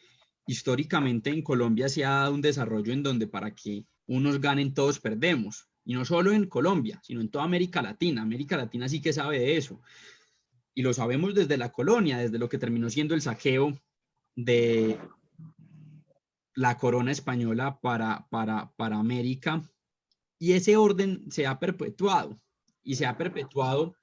históricamente en Colombia se ha dado un desarrollo en donde para que unos ganen, todos perdemos. Y no solo en Colombia, sino en toda América Latina. América Latina sí que sabe de eso. Y lo sabemos desde la colonia, desde lo que terminó siendo el saqueo de la corona española para América. Y ese orden se ha perpetuado. Y se ha perpetuado.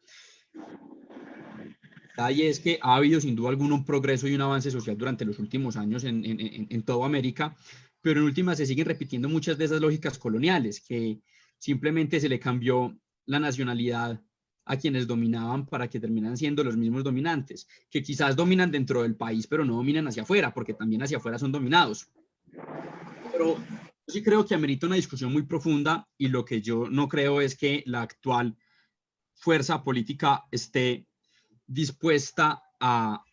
Y es que ha habido sin duda alguna un progreso y un avance social durante los últimos años en toda América. Pero en última se siguen repitiendo muchas de esas lógicas coloniales que simplemente se le cambió la nacionalidad a quienes dominaban para que terminan siendo los mismos dominantes, que quizás dominan dentro del país, pero no dominan hacia afuera, porque también hacia afuera son dominados. Pero yo sí creo que amerita una discusión muy profunda, y lo que yo no creo es que la actual fuerza política esté dispuesta a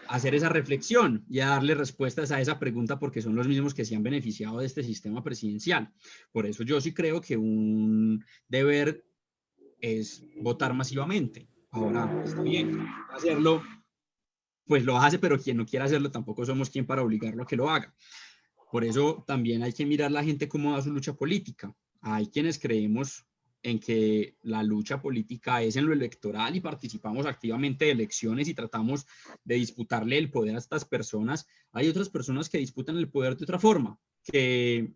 hacer esa reflexión y a darle respuestas a esa pregunta, porque son los mismos que se han beneficiado de este sistema presidencial. Por eso yo sí creo que un deber es votar masivamente. Ahora, está bien, hacerlo, pues lo hace, pero quien no quiera hacerlo tampoco somos quien para obligarlo a que lo haga. Por eso también hay que mirar la gente cómo da su lucha política. Hay quienes creemos en que la lucha política es en lo electoral y participamos activamente de elecciones y tratamos de disputarle el poder a estas personas. Hay otras personas que disputan el poder de otra forma, que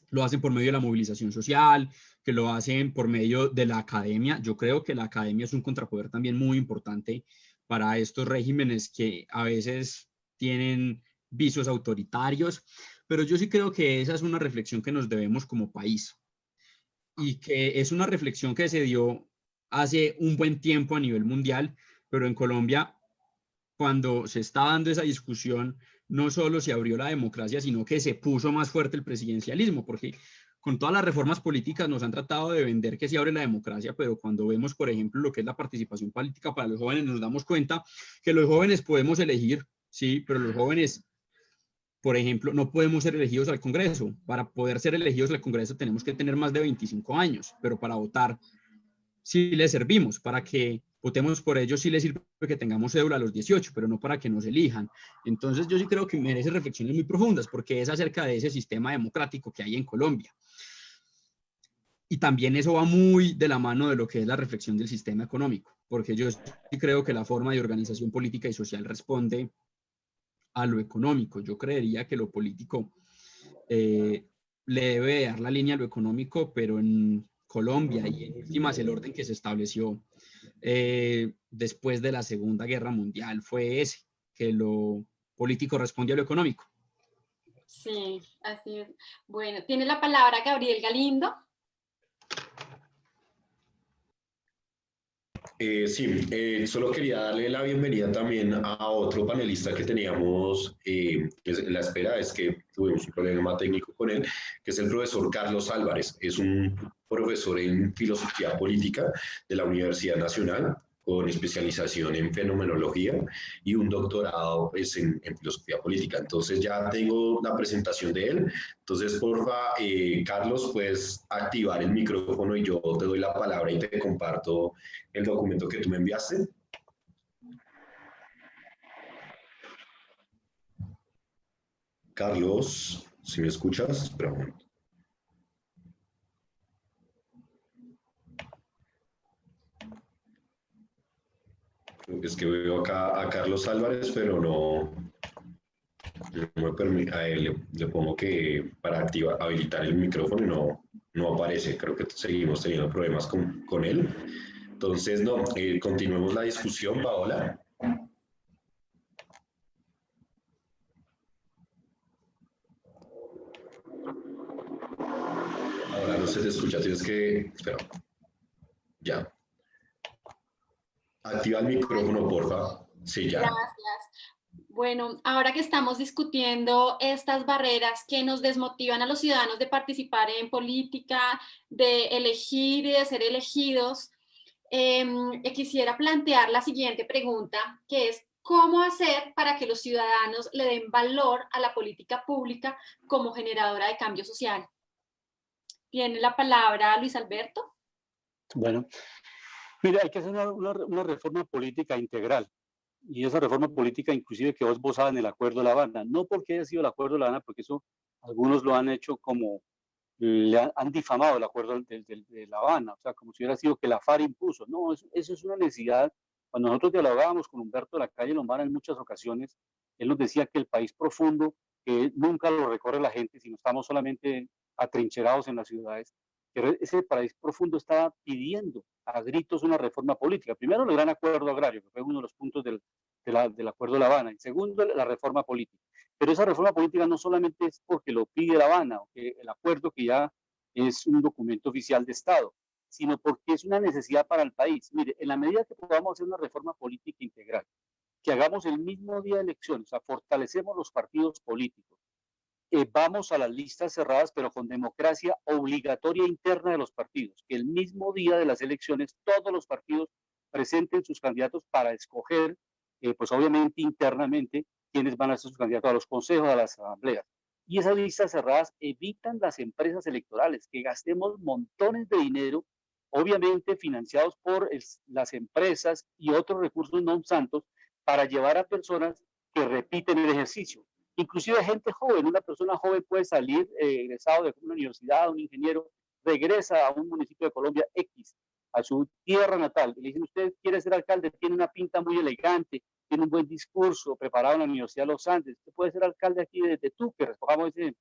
lo hacen por medio de la movilización social, que lo hacen por medio de la academia. Yo creo que la academia es un contrapoder también muy importante para estos regímenes que a veces tienen vicios autoritarios, pero yo sí creo que esa es una reflexión que nos debemos como país, y que es una reflexión que se dio hace un buen tiempo a nivel mundial, pero en Colombia, cuando se está dando esa discusión, no solo se abrió la democracia, sino que se puso más fuerte el presidencialismo, porque con todas las reformas políticas nos han tratado de vender que se abre la democracia, pero cuando vemos, por ejemplo, lo que es la participación política para los jóvenes, nos damos cuenta que los jóvenes podemos elegir, sí, pero los jóvenes, por ejemplo, no podemos ser elegidos al Congreso. Para poder ser elegidos al Congreso tenemos que tener más de 25 años, pero para votar sí les servimos. Para que votemos por ellos sí les sirve que tengamos cédula a los 18, pero no para que nos elijan. Entonces yo sí creo que merece reflexiones muy profundas, porque es acerca de ese sistema democrático que hay en Colombia. Y también eso va muy de la mano de lo que es la reflexión del sistema económico, porque yo sí creo que la forma de organización política y social responde a lo económico. Yo creería que lo político le debe dar la línea a lo económico, pero en Colombia y en últimas el orden que se estableció después de la Segunda Guerra Mundial fue ese, que lo político responde a lo económico. Sí, así es. Bueno, tiene la palabra Gabriel Galindo. Sí, solo quería darle la bienvenida también a otro panelista que teníamos la espera, es que tuvimos un problema técnico con él, que es el profesor Carlos Álvarez. Es un profesor en filosofía política de la Universidad Nacional, con especialización en fenomenología y un doctorado pues, en filosofía política. Entonces ya tengo la presentación de él. Entonces, porfa, Carlos, puedes activar el micrófono y yo te doy la palabra y te comparto el documento que tú me enviaste. Carlos, si me escuchas, espera un momento. Es que veo acá a Carlos Álvarez, pero no me permite. A él le pongo que para habilitar el micrófono y no aparece. Creo que seguimos teniendo problemas con él. Entonces, no, continuemos la discusión, Paola. Ahora no se te escucha, tienes que... Espera. Ya. Activa el micrófono, porfa. Sí, ya. Gracias. Bueno, ahora que estamos discutiendo estas barreras que nos desmotivan a los ciudadanos de participar en política, de elegir y de ser elegidos, quisiera plantear la siguiente pregunta, que es ¿cómo hacer para que los ciudadanos le den valor a la política pública como generadora de cambio social? ¿Tiene la palabra Luis Alberto? Bueno, mira, hay que hacer una reforma política integral. Y esa reforma política, inclusive que vos esbozabas en el Acuerdo de La Habana, no porque haya sido el Acuerdo de La Habana, porque eso algunos lo han hecho como, han difamado el Acuerdo de La Habana, o sea, como si hubiera sido que la FARC impuso. No, eso es una necesidad. Cuando nosotros dialogábamos con Humberto de la Calle Lombana en muchas ocasiones, él nos decía que el país profundo, que nunca lo recorre la gente, sino estamos solamente atrincherados en las ciudades, que ese país profundo estaba pidiendo a gritos una reforma política. Primero, el gran acuerdo agrario, que fue uno de los puntos del Acuerdo de La Habana. Y segundo, la reforma política. Pero esa reforma política no solamente es porque lo pide La Habana, o que el acuerdo que ya es un documento oficial de Estado, sino porque es una necesidad para el país. Mire, en la medida que podamos hacer una reforma política integral, que hagamos el mismo día de elecciones, o sea, fortalecemos los partidos políticos, vamos a las listas cerradas, pero con democracia obligatoria interna de los partidos, que el mismo día de las elecciones todos los partidos presenten sus candidatos para escoger, pues obviamente internamente, quiénes van a ser sus candidatos a los consejos, a las asambleas. Y esas listas cerradas evitan las empresas electorales, que gastemos montones de dinero, obviamente financiados por las empresas y otros recursos no santos, para llevar a personas que repiten el ejercicio. Inclusive gente joven, una persona joven puede salir egresado de una universidad, un ingeniero, regresa a un municipio de Colombia X, a su tierra natal, y le dicen, usted quiere ser alcalde, tiene una pinta muy elegante, tiene un buen discurso, preparado en la Universidad de los Andes, usted puede ser alcalde aquí de Tuque, recogamos ese,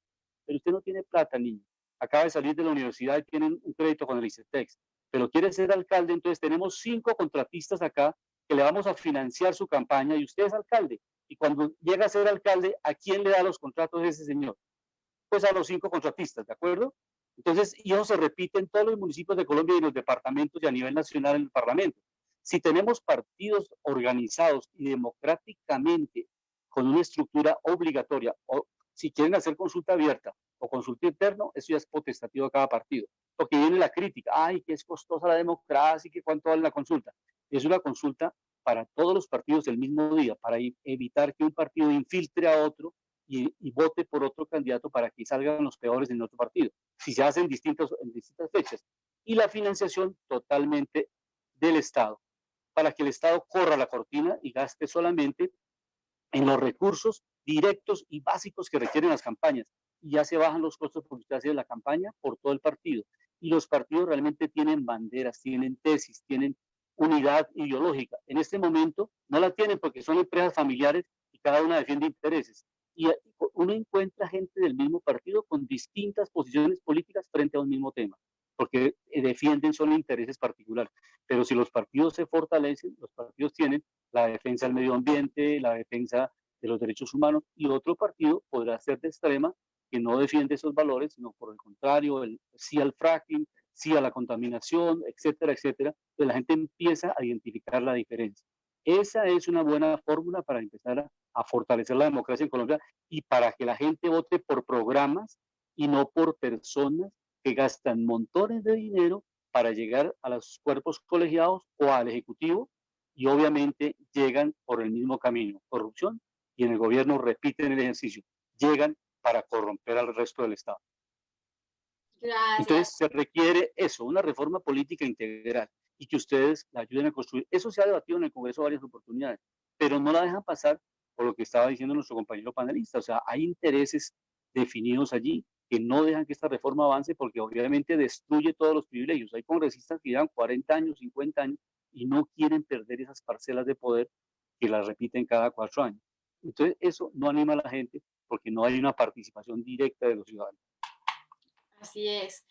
pero usted no tiene plata, niño, acaba de salir de la universidad y tiene un crédito con el ICETEX, pero quiere ser alcalde, entonces tenemos 5 contratistas acá que le vamos a financiar su campaña y usted es alcalde. Y cuando llega a ser alcalde, ¿a quién le da los contratos ese señor? Pues a los 5 contratistas, ¿de acuerdo? Entonces, y eso se repite en todos los municipios de Colombia y en los departamentos y a nivel nacional en el Parlamento. Si tenemos partidos organizados y democráticamente con una estructura obligatoria, o si quieren hacer consulta abierta o consulta interna, eso ya es potestativo de cada partido. Porque viene la crítica, ay, que es costosa la democracia, que cuánto vale la consulta. Es una consulta para todos los partidos el mismo día, para evitar que un partido infiltre a otro y vote por otro candidato para que salgan los peores en otro partido, si se hacen en distintas fechas. Y la financiación totalmente del Estado, para que el Estado corra la cortina y gaste solamente en los recursos directos y básicos que requieren las campañas. Y ya se bajan los costos porque usted hace la campaña por todo el partido. Y los partidos realmente tienen banderas, tienen tesis, tienen unidad ideológica. En este momento no la tienen porque son empresas familiares y cada una defiende intereses. Y uno encuentra gente del mismo partido con distintas posiciones políticas frente a un mismo tema, porque defienden solo intereses particulares. Pero si los partidos se fortalecen, los partidos tienen la defensa del medio ambiente, la defensa de los derechos humanos, y otro partido podrá ser de extrema que no defiende esos valores, sino por el contrario, sí al fracking, sí a la contaminación, etcétera, etcétera. Entonces la gente empieza a identificar la diferencia. Esa es una buena fórmula para empezar a fortalecer la democracia en Colombia y para que la gente vote por programas y no por personas que gastan montones de dinero para llegar a los cuerpos colegiados o al Ejecutivo y obviamente llegan por el mismo camino, corrupción, y en el gobierno repiten el ejercicio, llegan para corromper al resto del Estado. Gracias. Entonces se requiere eso, una reforma política integral y que ustedes la ayuden a construir. Eso se ha debatido en el Congreso varias oportunidades, pero no la dejan pasar por lo que estaba diciendo nuestro compañero panelista. O sea, hay intereses definidos allí que no dejan que esta reforma avance porque obviamente destruye todos los privilegios. Hay congresistas que llevan 40 años, 50 años y no quieren perder esas parcelas de poder que las repiten cada 4 años. Entonces eso no anima a la gente porque no hay una participación directa de los ciudadanos. Así es.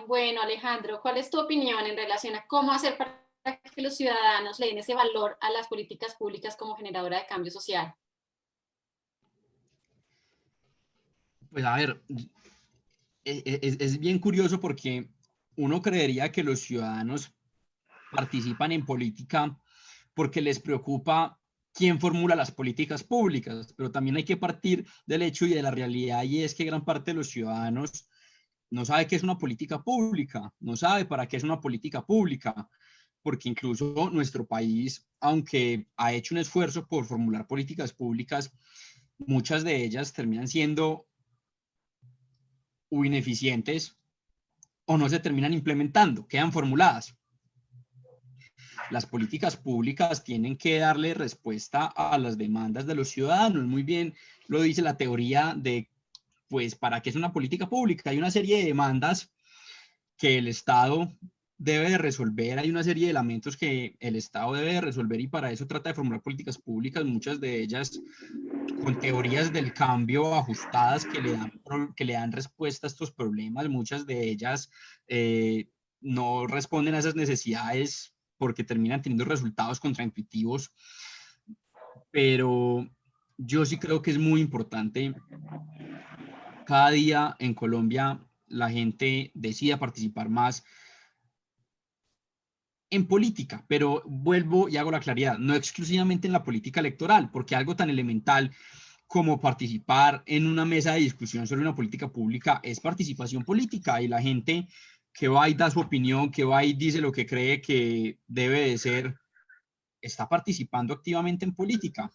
Bueno, Alejandro, ¿cuál es tu opinión en relación a cómo hacer para que los ciudadanos le den ese valor a las políticas públicas como generadora de cambio social? Pues a ver, es bien curioso porque uno creería que los ciudadanos participan en política porque les preocupa quién formula las políticas públicas, pero también hay que partir del hecho y de la realidad, y es que gran parte de los ciudadanos no sabe qué es una política pública, no sabe para qué es una política pública, porque incluso nuestro país, aunque ha hecho un esfuerzo por formular políticas públicas, muchas de ellas terminan siendo o ineficientes o no se terminan implementando, quedan formuladas. Las políticas públicas tienen que darle respuesta a las demandas de los ciudadanos. Muy bien lo dice la teoría de, pues, ¿para qué es una política pública? Hay una serie de demandas que el Estado debe de resolver, hay una serie de lamentos que el Estado debe de resolver y para eso trata de formular políticas públicas, muchas de ellas con teorías del cambio ajustadas que le dan respuesta a estos problemas, muchas de ellas no responden a esas necesidades porque terminan teniendo resultados contraintuitivos, pero yo sí creo que es muy importante cada día en Colombia la gente decida participar más en política, pero vuelvo y hago la claridad, no exclusivamente en la política electoral, porque algo tan elemental como participar en una mesa de discusión sobre una política pública es participación política, y la gente que va y da su opinión, que va y dice lo que cree que debe de ser, está participando activamente en política.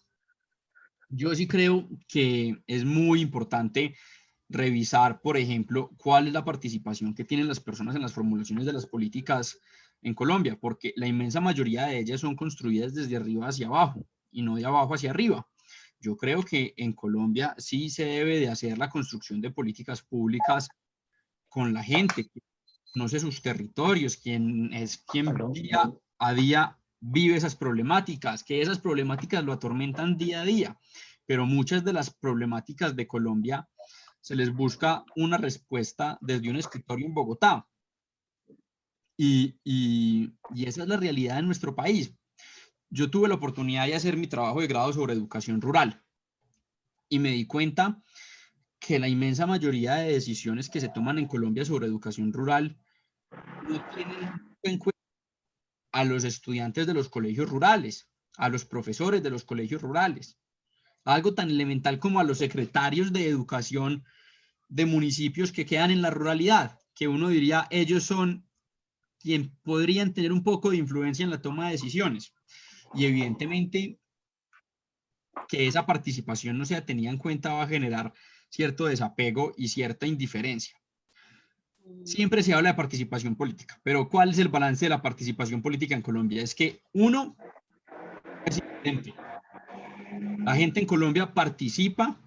Yo sí creo que es muy importante revisar, por ejemplo, cuál es la participación que tienen las personas en las formulaciones de las políticas en Colombia, porque la inmensa mayoría de ellas son construidas desde arriba hacia abajo y no de abajo hacia arriba. Yo creo que en Colombia sí se debe de hacer la construcción de políticas públicas con la gente que conoce sus territorios, quien día a día vive esas problemáticas, que esas problemáticas lo atormentan día a día, pero muchas de las problemáticas de Colombia se les busca una respuesta desde un escritorio en Bogotá. Y esa es la realidad de nuestro país. Yo tuve la oportunidad de hacer mi trabajo de grado sobre educación rural y me di cuenta que la inmensa mayoría de decisiones que se toman en Colombia sobre educación rural no tienen en cuenta a los estudiantes de los colegios rurales, a los profesores de los colegios rurales, algo tan elemental como a los secretarios de educación de municipios que quedan en la ruralidad, que uno diría ellos son quien podrían tener un poco de influencia en la toma de decisiones. Y evidentemente que esa participación no sea tenida en cuenta va a generar cierto desapego y cierta indiferencia. Siempre se habla de participación política, pero ¿cuál es el balance de la participación política en Colombia? Es que uno es indiferente. La gente en Colombia participa,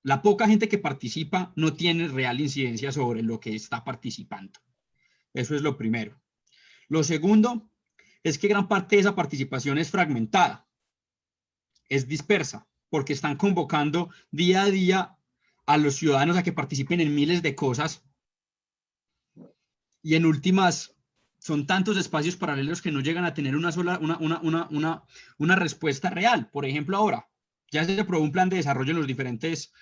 la poca gente que participa no tiene real incidencia sobre lo que está participando. Eso es lo primero. Lo segundo es que gran parte de esa participación es fragmentada, es dispersa, porque están convocando día a día a los ciudadanos a que participen en miles de cosas, y en últimas son tantos espacios paralelos que no llegan a tener una respuesta real. Por ejemplo, ahora ya se aprobó un plan de desarrollo en los diferentes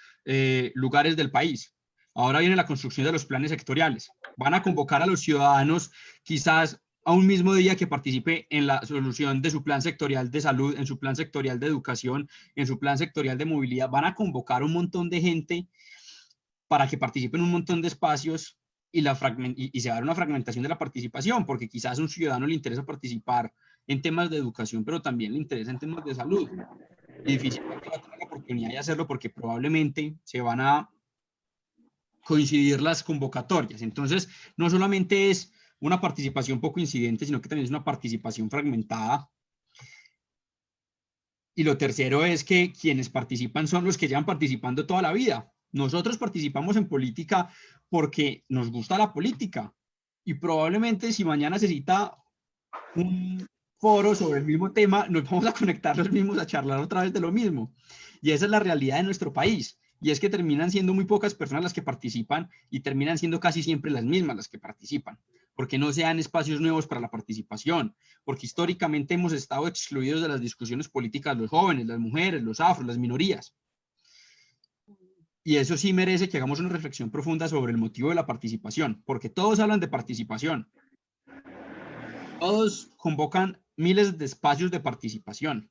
lugares del país. Ahora viene la construcción de los planes sectoriales. Van a convocar a los ciudadanos quizás a un mismo día que participe en la solución de su plan sectorial de salud, en su plan sectorial de educación, en su plan sectorial de movilidad. Van a convocar un montón de gente para que participe en un montón de espacios, y se va a dar una fragmentación de la participación, porque quizás a un ciudadano le interesa participar en temas de educación, pero también le interesa en temas de salud. Y difícilmente va a tener la oportunidad de hacerlo porque probablemente se van a coincidir las convocatorias. Entonces, no solamente es una participación poco incidente, sino que también es una participación fragmentada. Y lo tercero es que quienes participan son los que llevan participando toda la vida. Nosotros participamos en política porque nos gusta la política, y probablemente si mañana se cita un foro sobre el mismo tema, nos vamos a conectar los mismos a charlar otra vez de lo mismo. Y esa es la realidad de nuestro país. Y es que terminan siendo muy pocas personas las que participan, y terminan siendo casi siempre las mismas las que participan, porque no se dan espacios nuevos para la participación, porque históricamente hemos estado excluidos de las discusiones políticas los jóvenes, las mujeres, los afros, las minorías. Y eso sí merece que hagamos una reflexión profunda sobre el motivo de la participación, porque todos hablan de participación. Todos convocan miles de espacios de participación,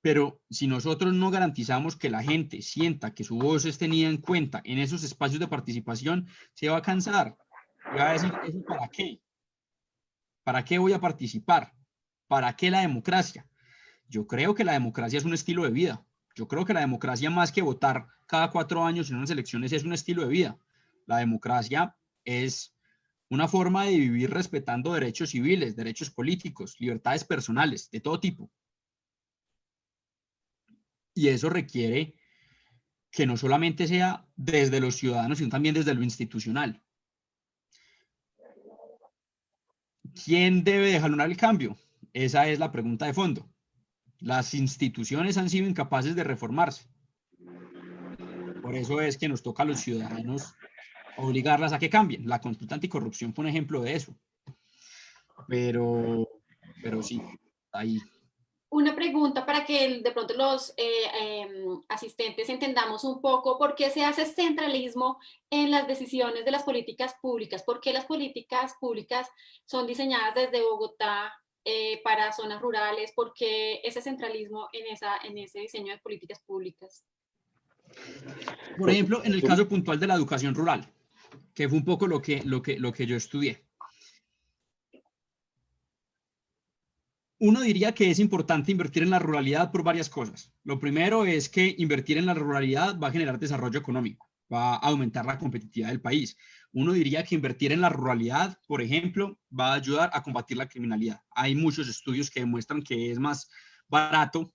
pero si nosotros no garantizamos que la gente sienta que su voz es tenida en cuenta en esos espacios de participación, se va a cansar. Y va a decir, ¿eso para qué? ¿Para qué voy a participar? ¿Para qué la democracia? Yo creo que la democracia es un estilo de vida. Yo creo que la democracia, más que votar cada 4 años en unas elecciones, es un estilo de vida. La democracia es una forma de vivir respetando derechos civiles, derechos políticos, libertades personales, de todo tipo. Y eso requiere que no solamente sea desde los ciudadanos, sino también desde lo institucional. ¿Quién debe jalonar el cambio? Esa es la pregunta de fondo. Las instituciones han sido incapaces de reformarse. Por eso es que nos toca a los ciudadanos obligarlas a que cambien. La consulta anticorrupción fue un ejemplo de eso. Pero sí, ahí. Una pregunta para que de pronto los asistentes entendamos un poco por qué se hace centralismo en las decisiones de las políticas públicas, por qué las políticas públicas son diseñadas desde Bogotá para zonas rurales, por qué ese centralismo en ese diseño de políticas públicas. Por ejemplo, en el caso puntual de la educación rural, que fue un poco lo que yo estudié. Uno diría que es importante invertir en la ruralidad por varias cosas. Lo primero es que invertir en la ruralidad va a generar desarrollo económico, va a aumentar la competitividad del país. Uno diría que invertir en la ruralidad, por ejemplo, va a ayudar a combatir la criminalidad. Hay muchos estudios que demuestran que es más barato,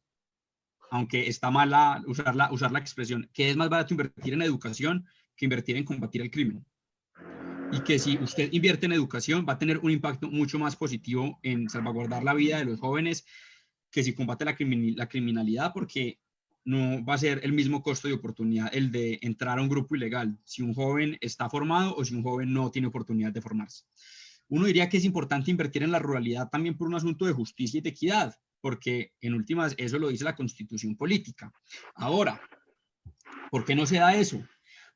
aunque está mal usar la expresión, que es más barato invertir en educación que invertir en combatir el crimen. Y que si usted invierte en educación va a tener un impacto mucho más positivo en salvaguardar la vida de los jóvenes que si combate la criminalidad, porque no va a ser el mismo costo de oportunidad el de entrar a un grupo ilegal si un joven está formado o si un joven no tiene oportunidad de formarse. Uno diría que es importante invertir en la ruralidad también por un asunto de justicia y de equidad, porque en últimas eso lo dice la Constitución política. Ahora, ¿por qué no se da eso?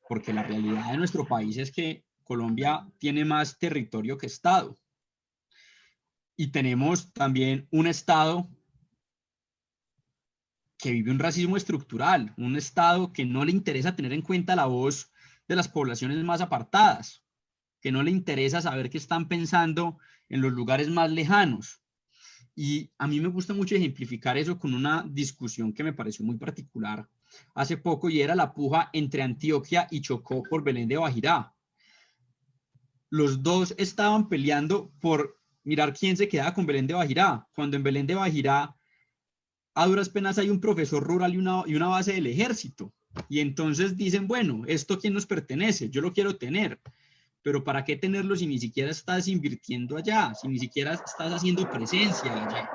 Porque la realidad de nuestro país es que Colombia tiene más territorio que Estado. Y tenemos también un Estado que vive un racismo estructural, un Estado que no le interesa tener en cuenta la voz de las poblaciones más apartadas, que no le interesa saber qué están pensando en los lugares más lejanos. Y a mí me gusta mucho ejemplificar eso con una discusión que me pareció muy particular hace poco, y era la puja entre Antioquia y Chocó por Belén de Bajirá. Los dos estaban peleando por mirar quién se quedaba con Belén de Bajirá, cuando en Belén de Bajirá a duras penas hay un profesor rural y una base del ejército. Y entonces dicen, bueno, ¿esto a quién nos pertenece? Yo lo quiero tener. Pero ¿para qué tenerlo si ni siquiera estás invirtiendo allá? Si ni siquiera estás haciendo presencia allá.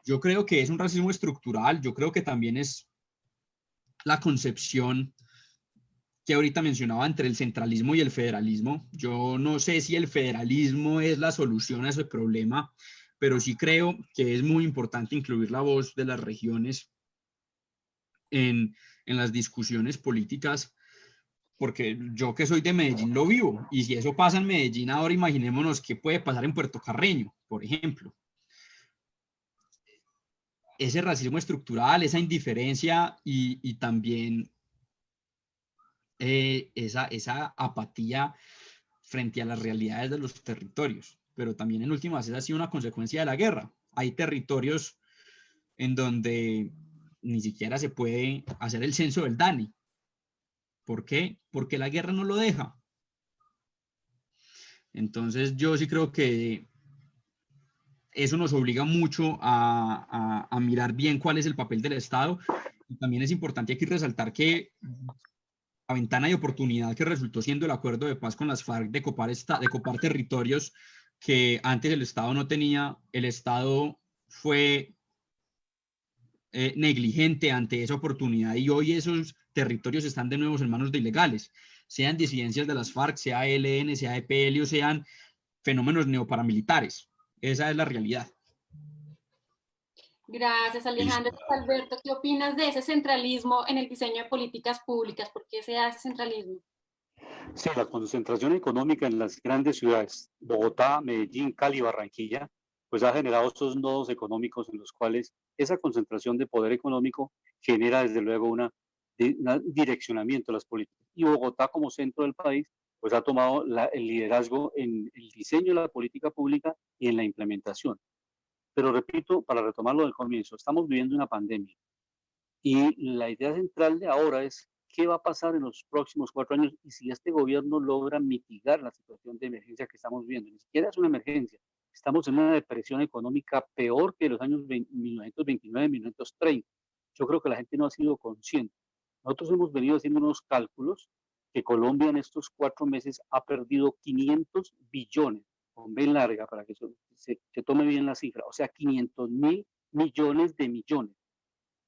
Yo creo que es un racismo estructural. Yo creo que también es la concepción que ahorita mencionaba entre el centralismo y el federalismo. Yo no sé si el federalismo es la solución a ese problema, pero sí creo que es muy importante incluir la voz de las regiones en las discusiones políticas, porque yo que soy de Medellín lo vivo, y si eso pasa en Medellín, ahora imaginémonos qué puede pasar en Puerto Carreño, por ejemplo. Ese racismo estructural, esa indiferencia y también esa apatía frente a las realidades de los territorios, pero también en últimas esa ha sido una consecuencia de la guerra. Hay territorios en donde ni siquiera se puede hacer el censo del DANI. ¿Por qué? Porque la guerra no lo deja. Entonces yo sí creo que eso nos obliga mucho a mirar bien cuál es el papel del Estado. Y también es importante aquí resaltar que la ventana de oportunidad que resultó siendo el acuerdo de paz con las FARC de copar territorios que antes el Estado no tenía, el Estado fue negligente ante esa oportunidad y hoy esos territorios están de nuevo en manos de ilegales, sean disidencias de las FARC, sea ELN, sea EPL o sean fenómenos neoparamilitares. Esa es la realidad. Gracias, Alejandro. Alberto, ¿qué opinas de ese centralismo en el diseño de políticas públicas? ¿Por qué se hace centralismo? Sí, la concentración económica en las grandes ciudades, Bogotá, Medellín, Cali, Barranquilla, pues ha generado estos nodos económicos en los cuales esa concentración de poder económico genera desde luego un direccionamiento de las políticas. Y Bogotá como centro del país, pues ha tomado el liderazgo en el diseño de la política pública y en la implementación. Pero repito, para retomarlo del comienzo, estamos viviendo una pandemia y la idea central de ahora es qué va a pasar en los próximos 4 años y si este gobierno logra mitigar la situación de emergencia que estamos viviendo. Ni siquiera es una emergencia, estamos en una depresión económica peor que los años 1929-1930. Yo creo que la gente no ha sido consciente. Nosotros hemos venido haciendo unos cálculos que Colombia en estos 4 meses ha perdido 500 billones, con B larga para que se tome bien la cifra, o sea, 500.000 millones de millones.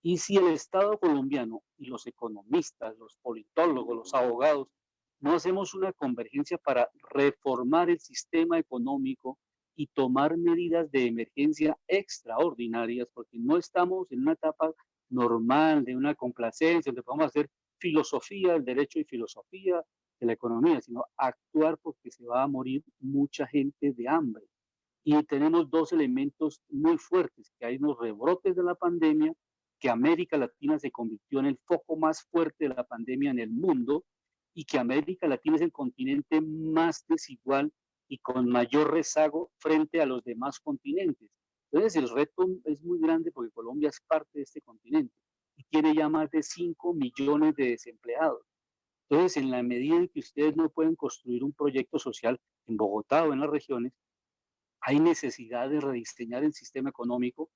Y si el Estado colombiano y los economistas, los politólogos, los abogados, no hacemos una convergencia para reformar el sistema económico y tomar medidas de emergencia extraordinarias, porque no estamos en una etapa normal de una complacencia, donde podemos hacer filosofía del derecho y filosofía de la economía, sino actuar porque se va a morir mucha gente de hambre. Y tenemos dos elementos muy fuertes, que hay unos rebrotes de la pandemia, que América Latina se convirtió en el foco más fuerte de la pandemia en el mundo, y que América Latina es el continente más desigual y con mayor rezago frente a los demás continentes. Entonces el reto es muy grande porque Colombia es parte de este continente y tiene ya más de 5 millones de desempleados. Entonces, en la medida en que ustedes no pueden construir un proyecto social en Bogotá o en las regiones, hay necesidad de rediseñar el sistema económico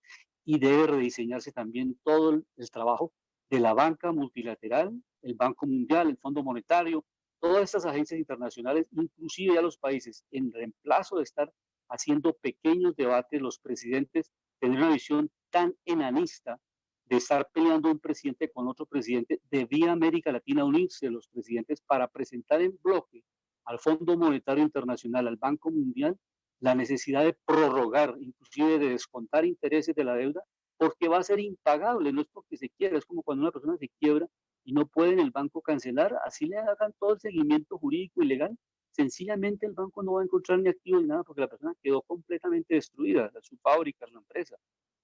y debe rediseñarse también todo el trabajo de la banca multilateral, el Banco Mundial, el Fondo Monetario, todas estas agencias internacionales, inclusive ya los países, en reemplazo de estar haciendo pequeños debates, los presidentes tener una visión tan enanista de estar peleando un presidente con otro presidente, debía América Latina unirse los presidentes para presentar en bloque al Fondo Monetario Internacional, al Banco Mundial, la necesidad de prorrogar, inclusive de descontar intereses de la deuda, porque va a ser impagable, no es porque se quiera, es como cuando una persona se quiebra y no puede en el banco cancelar, así le hagan todo el seguimiento jurídico y legal, sencillamente el banco no va a encontrar ni activo ni nada porque la persona quedó completamente destruida, su fábrica, su empresa.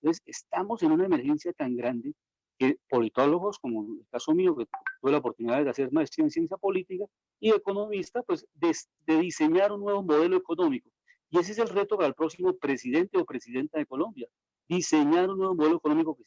Entonces, estamos en una emergencia tan grande que politólogos, como en el caso mío, que tuve la oportunidad de hacer maestría en ciencia política, y economista, pues de diseñar un nuevo modelo económico. Y ese es el reto para el próximo presidente o presidenta de Colombia, diseñar un nuevo modelo económico que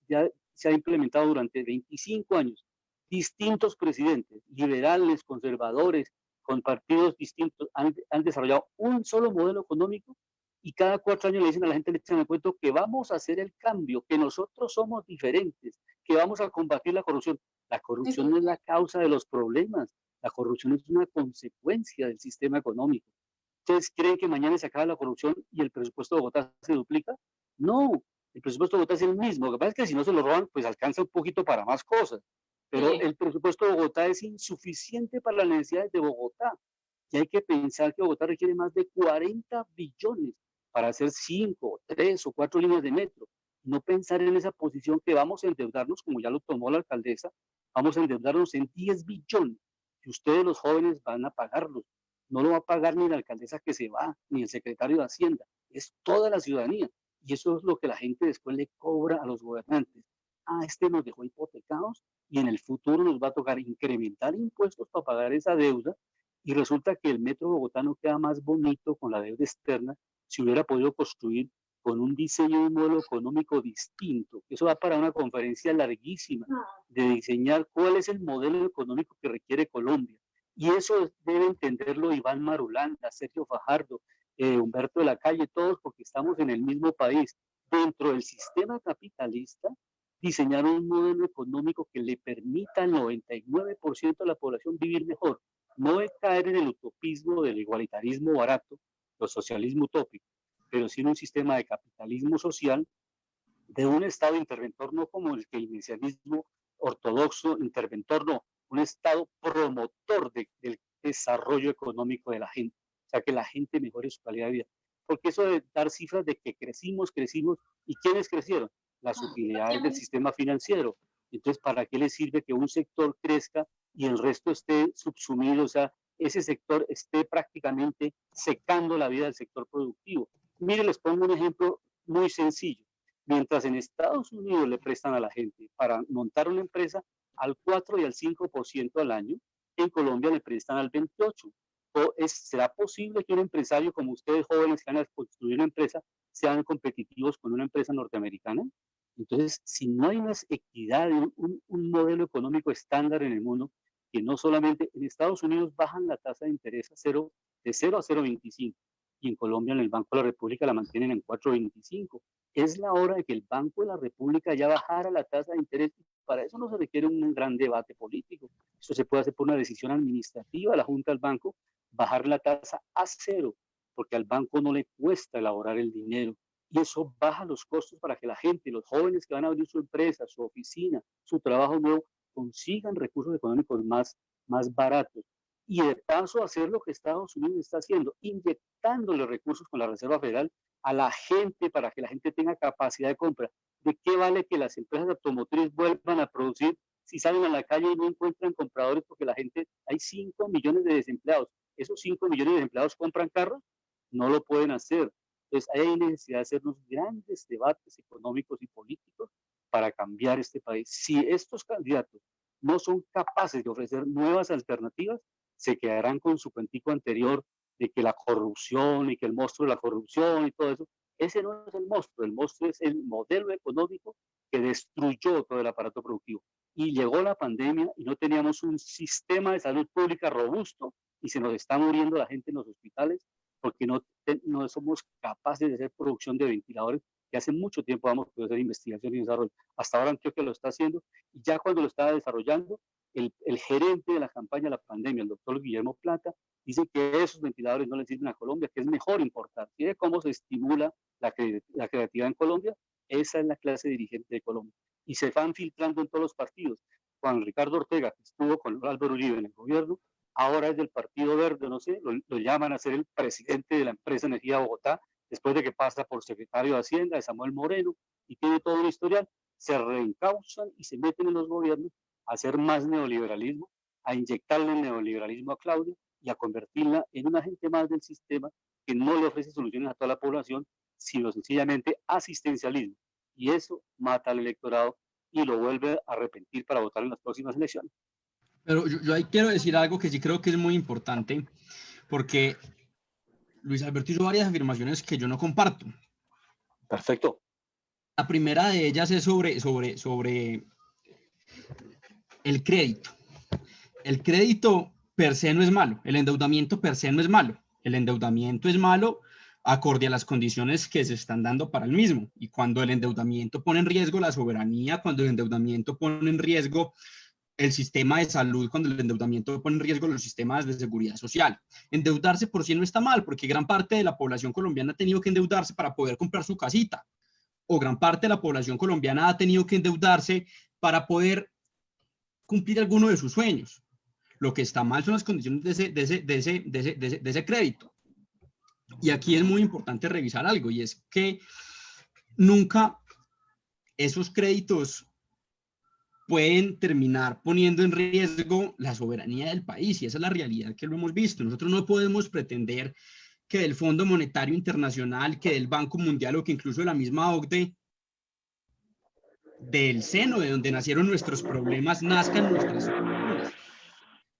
ya se ha implementado durante 25 años. Distintos presidentes, liberales, conservadores, con partidos distintos, han desarrollado un solo modelo económico y cada 4 años le dicen a la gente, le echan el cuento que vamos a hacer el cambio, que nosotros somos diferentes, que vamos a combatir la corrupción. La corrupción no es la causa de los problemas, la corrupción es una consecuencia del sistema económico. ¿Ustedes creen que mañana se acaba la corrupción y el presupuesto de Bogotá se duplica? No, el presupuesto de Bogotá es el mismo. Lo que pasa es que si no se lo roban, pues alcanza un poquito para más cosas. Pero el presupuesto de Bogotá es insuficiente para las necesidades de Bogotá. Y hay que pensar que Bogotá requiere más de 40 billones para hacer 5, 3 o 4 líneas de metro. No pensar en esa posición que vamos a endeudarnos, como ya lo tomó la alcaldesa, vamos a endeudarnos en 10 billones, que ustedes los jóvenes van a pagarlos. No lo va a pagar ni la alcaldesa que se va, ni el secretario de Hacienda, es toda la ciudadanía. Y eso es lo que la gente después le cobra a los gobernantes. Este nos dejó hipotecados y en el futuro nos va a tocar incrementar impuestos para pagar esa deuda. Y resulta que el metro bogotano queda más bonito con la deuda externa si hubiera podido construir con un diseño de un modelo económico distinto. Eso va para una conferencia larguísima de diseñar cuál es el modelo económico que requiere Colombia. Y eso debe entenderlo Iván Marulanda, Sergio Fajardo, Humberto de la Calle, todos porque estamos en el mismo país. Dentro del sistema capitalista, diseñar un modelo económico que le permita al 99% de la población vivir mejor. No es caer en el utopismo del igualitarismo barato, el socialismo utópico, pero sí en un sistema de capitalismo social, de un Estado interventor, no como el keynesianismo ortodoxo, interventor no, un Estado promotor del desarrollo económico de la gente, o sea, que la gente mejore su calidad de vida. Porque eso de dar cifras de que crecimos, ¿y quiénes crecieron? Las utilidades del sistema financiero. Entonces, ¿para qué le sirve que un sector crezca y el resto esté subsumido? O sea, ese sector esté prácticamente secando la vida del sector productivo. Mire, les pongo un ejemplo muy sencillo. Mientras en Estados Unidos le prestan a la gente para montar una empresa al 4 y al 5% al año, en Colombia le prestan al 28%. ¿Será posible que un empresario como ustedes jóvenes que van a construir una empresa sean competitivos con una empresa norteamericana? Entonces, si no hay una equidad, un modelo económico estándar en el mundo, que no solamente en Estados Unidos bajan la tasa de interés de 0 a 0,25 y en Colombia en el Banco de la República la mantienen en 4,25. Es la hora de que el Banco de la República ya bajara la tasa de interés. Para eso no se requiere un gran debate político. Eso se puede hacer por una decisión administrativa, la Junta del Banco, bajar la tasa a 0, porque al banco no le cuesta elaborar el dinero. Y eso baja los costos para que la gente, los jóvenes que van a abrir su empresa, su oficina, su trabajo nuevo, consigan recursos económicos más baratos. y de paso hacer lo que Estados Unidos está haciendo, inyectándole recursos con la Reserva Federal a la gente para que la gente tenga capacidad de compra. ¿De qué vale que las empresas automotrices vuelvan a producir si salen a la calle y no encuentran compradores porque la gente, hay 5 millones de desempleados? ¿Esos 5 millones de desempleados compran carros? No lo pueden hacer. Entonces hay necesidad de hacer unos grandes debates económicos y políticos para cambiar este país. Si estos candidatos no son capaces de ofrecer nuevas alternativas, se quedarán con su cuentico anterior de que la corrupción y que el monstruo de la corrupción y todo eso. Ese no es el monstruo es el modelo económico que destruyó todo el aparato productivo. Y llegó la pandemia y no teníamos un sistema de salud pública robusto y se nos está muriendo la gente en los hospitales porque no somos capaces de hacer producción de ventiladores, que hace mucho tiempo vamos a hacer investigación y desarrollo. Hasta ahora Antioquia lo está haciendo, y ya cuando lo estaba desarrollando, el gerente de la campaña de la pandemia, el doctor Guillermo Plata, dice que esos ventiladores no le sirven a Colombia, que es mejor importar. ¿Quiere cómo se estimula la creatividad en Colombia? Esa es la clase dirigente de Colombia. Y se van filtrando en todos los partidos. Juan Ricardo Ortega, que estuvo con Álvaro Uribe en el gobierno, ahora es del Partido Verde, no sé, lo llaman a ser el presidente de la empresa Energía Bogotá, después de que pasa por secretario de Hacienda de Samuel Moreno, y tiene todo un historial. Se reencausan y se meten en los gobiernos a hacer más neoliberalismo, a inyectarle el neoliberalismo a Claudia y a convertirla en un agente más del sistema que no le ofrece soluciones a toda la población, sino sencillamente asistencialismo. Y eso mata al electorado y lo vuelve a arrepentir para votar en las próximas elecciones. Pero yo ahí quiero decir algo que sí creo que es muy importante, porque Luis Alberto hizo varias afirmaciones que yo no comparto. Perfecto. La primera de ellas es sobre el crédito. El crédito per se no es malo, el endeudamiento per se no es malo. El endeudamiento es malo acorde a las condiciones que se están dando para el mismo. Y cuando el endeudamiento pone en riesgo la soberanía, cuando el endeudamiento pone en riesgo el sistema de salud, cuando el endeudamiento pone en riesgo los sistemas de seguridad social. Endeudarse por sí no está mal, porque gran parte de la población colombiana ha tenido que endeudarse para poder comprar su casita, o gran parte de la población colombiana ha tenido que endeudarse para poder cumplir alguno de sus sueños. Lo que está mal son las condiciones de ese crédito. Y aquí es muy importante revisar algo, y es que nunca esos créditos pueden terminar poniendo en riesgo la soberanía del país, y esa es la realidad que lo hemos visto. Nosotros no podemos pretender que del Fondo Monetario Internacional, que del Banco Mundial o que incluso de la misma OCDE, del seno de donde nacieron nuestros problemas, nazcan nuestras soluciones.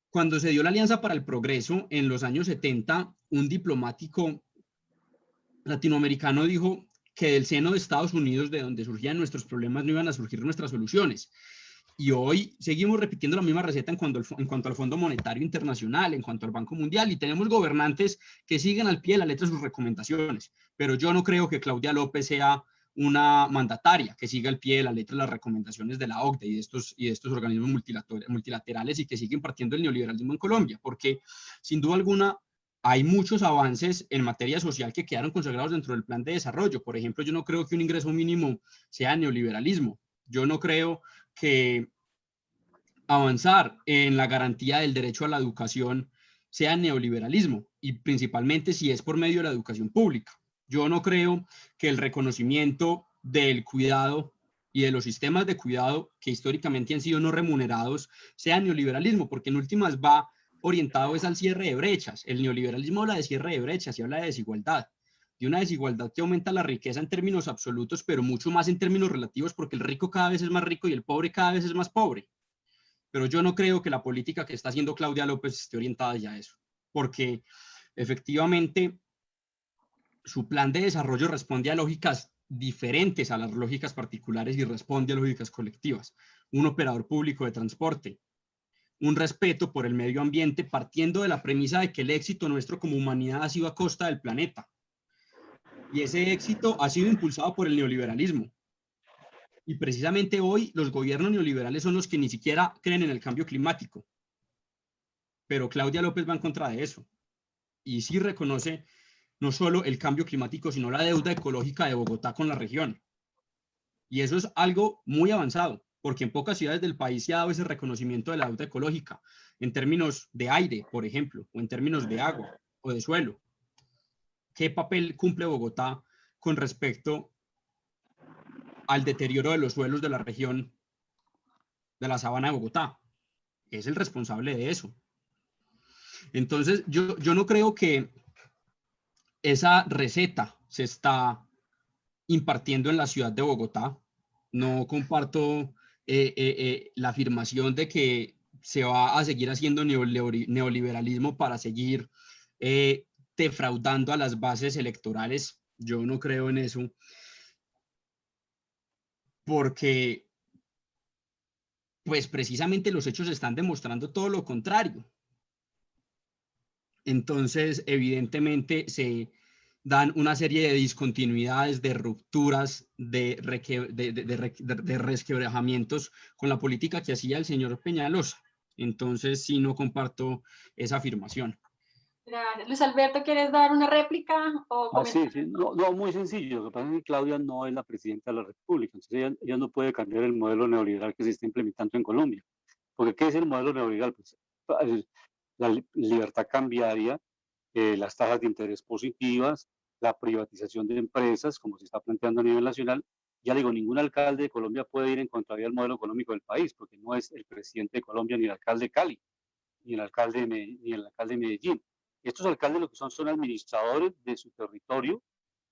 Cuando se dio la Alianza para el Progreso en los años 70, un diplomático latinoamericano dijo que del seno de Estados Unidos, de donde surgían nuestros problemas, no iban a surgir nuestras soluciones. Y hoy seguimos repitiendo la misma receta en cuanto al Fondo Monetario Internacional, en cuanto al Banco Mundial, y tenemos gobernantes que siguen al pie de la letra sus recomendaciones. Pero yo no creo que Claudia López sea una mandataria que siga al pie de la letra las recomendaciones de la OCDE y de estos organismos multilaterales y que siguen partiendo el neoliberalismo en Colombia, porque sin duda alguna hay muchos avances en materia social que quedaron consagrados dentro del plan de desarrollo. Por ejemplo, yo no creo que un ingreso mínimo sea neoliberalismo. Yo no creo que avanzar en la garantía del derecho a la educación sea neoliberalismo, y principalmente si es por medio de la educación pública. Yo no creo que el reconocimiento del cuidado y de los sistemas de cuidado que históricamente han sido no remunerados sea neoliberalismo, porque en últimas va orientado es al cierre de brechas. El neoliberalismo habla de cierre de brechas y habla de desigualdad, de una desigualdad que aumenta la riqueza en términos absolutos, pero mucho más en términos relativos, porque el rico cada vez es más rico y el pobre cada vez es más pobre. Pero yo no creo que la política que está haciendo Claudia López esté orientada ya a eso, porque efectivamente su plan de desarrollo responde a lógicas diferentes a las lógicas particulares y responde a lógicas colectivas. Un operador público de transporte, un respeto por el medio ambiente, partiendo de la premisa de que el éxito nuestro como humanidad ha sido a costa del planeta. Y ese éxito ha sido impulsado por el neoliberalismo. Y precisamente hoy los gobiernos neoliberales son los que ni siquiera creen en el cambio climático. Pero Claudia López va en contra de eso. Y sí reconoce no solo el cambio climático, sino la deuda ecológica de Bogotá con la región. Y eso es algo muy avanzado, porque en pocas ciudades del país se ha dado ese reconocimiento de la deuda ecológica. en términos de aire, por ejemplo, o en términos de agua o de suelo. ¿Qué papel cumple Bogotá con respecto al deterioro de los suelos de la región de la Sabana de Bogotá? Es el responsable de eso. Entonces, yo no creo que esa receta se está impartiendo en la ciudad de Bogotá. No comparto la afirmación de que se va a seguir haciendo neoliberalismo para seguir defraudando a las bases electorales. Yo no creo en eso, porque pues precisamente los hechos están demostrando todo lo contrario. Entonces, evidentemente, se dan una serie de discontinuidades, de rupturas, de resquebrajamientos con la política que hacía el señor Peñalosa. Entonces, sí, no comparto esa afirmación. Gracias. Luis Alberto, ¿quieres dar una réplica? Sí, no, muy sencillo. Lo que pasa es que Claudia no es la presidenta de la República, entonces ella no puede cambiar el modelo neoliberal que se está implementando en Colombia. Porque ¿qué es el modelo neoliberal? Pues, la libertad cambiaria, las tasas de interés positivas, la privatización de empresas, como se está planteando a nivel nacional. Ya digo, ningún alcalde de Colombia puede ir en contravía del modelo económico del país, porque no es el presidente de Colombia, ni el alcalde de Cali, ni el alcalde de Medellín. Estos alcaldes lo que son administradores de su territorio,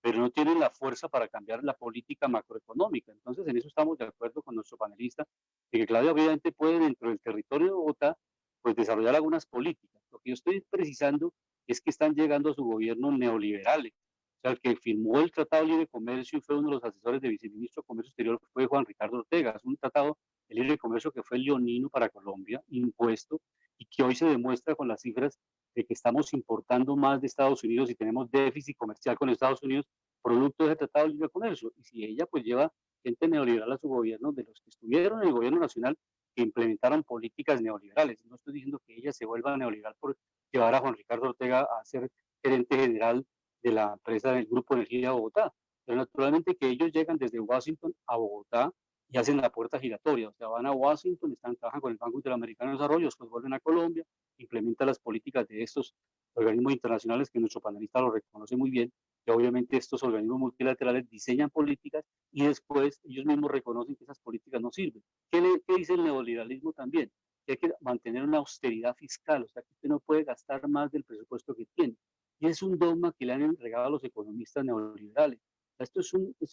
pero no tienen la fuerza para cambiar la política macroeconómica. Entonces, en eso estamos de acuerdo con nuestro panelista, de que Claudia obviamente puede dentro del territorio de Bogotá, pues desarrollar algunas políticas. Lo que yo estoy precisando es que están llegando a su gobierno neoliberales. O sea, el que firmó el Tratado de Libre Comercio y fue uno de los asesores del viceministro de Comercio Exterior fue Juan Ricardo Ortega. Es un tratado de libre comercio que fue leonino para Colombia, impuesto, y que hoy se demuestra con las cifras de que estamos importando más de Estados Unidos y tenemos déficit comercial con Estados Unidos producto de ese Tratado de Libre Comercio. Y si ella pues lleva gente neoliberal a su gobierno, de los que estuvieron en el gobierno nacional, que implementaron políticas neoliberales. No estoy diciendo que ella se vuelva neoliberal por llevar a Juan Ricardo Ortega a ser gerente general de la empresa del Grupo Energía de Bogotá. Pero naturalmente que ellos llegan desde Washington a Bogotá y hacen la puerta giratoria. O sea, van a Washington, trabajan con el Banco Interamericano de Desarrollo, después vuelven a Colombia, implementan las políticas de estos organismos internacionales que nuestro panelista lo reconoce muy bien, que obviamente estos organismos multilaterales diseñan políticas y después ellos mismos reconocen que esas políticas no sirven. ¿Qué dice el neoliberalismo también? Que hay que mantener una austeridad fiscal, o sea, que usted no puede gastar más del presupuesto que tiene. Y es un dogma que le han entregado a los economistas neoliberales. Esto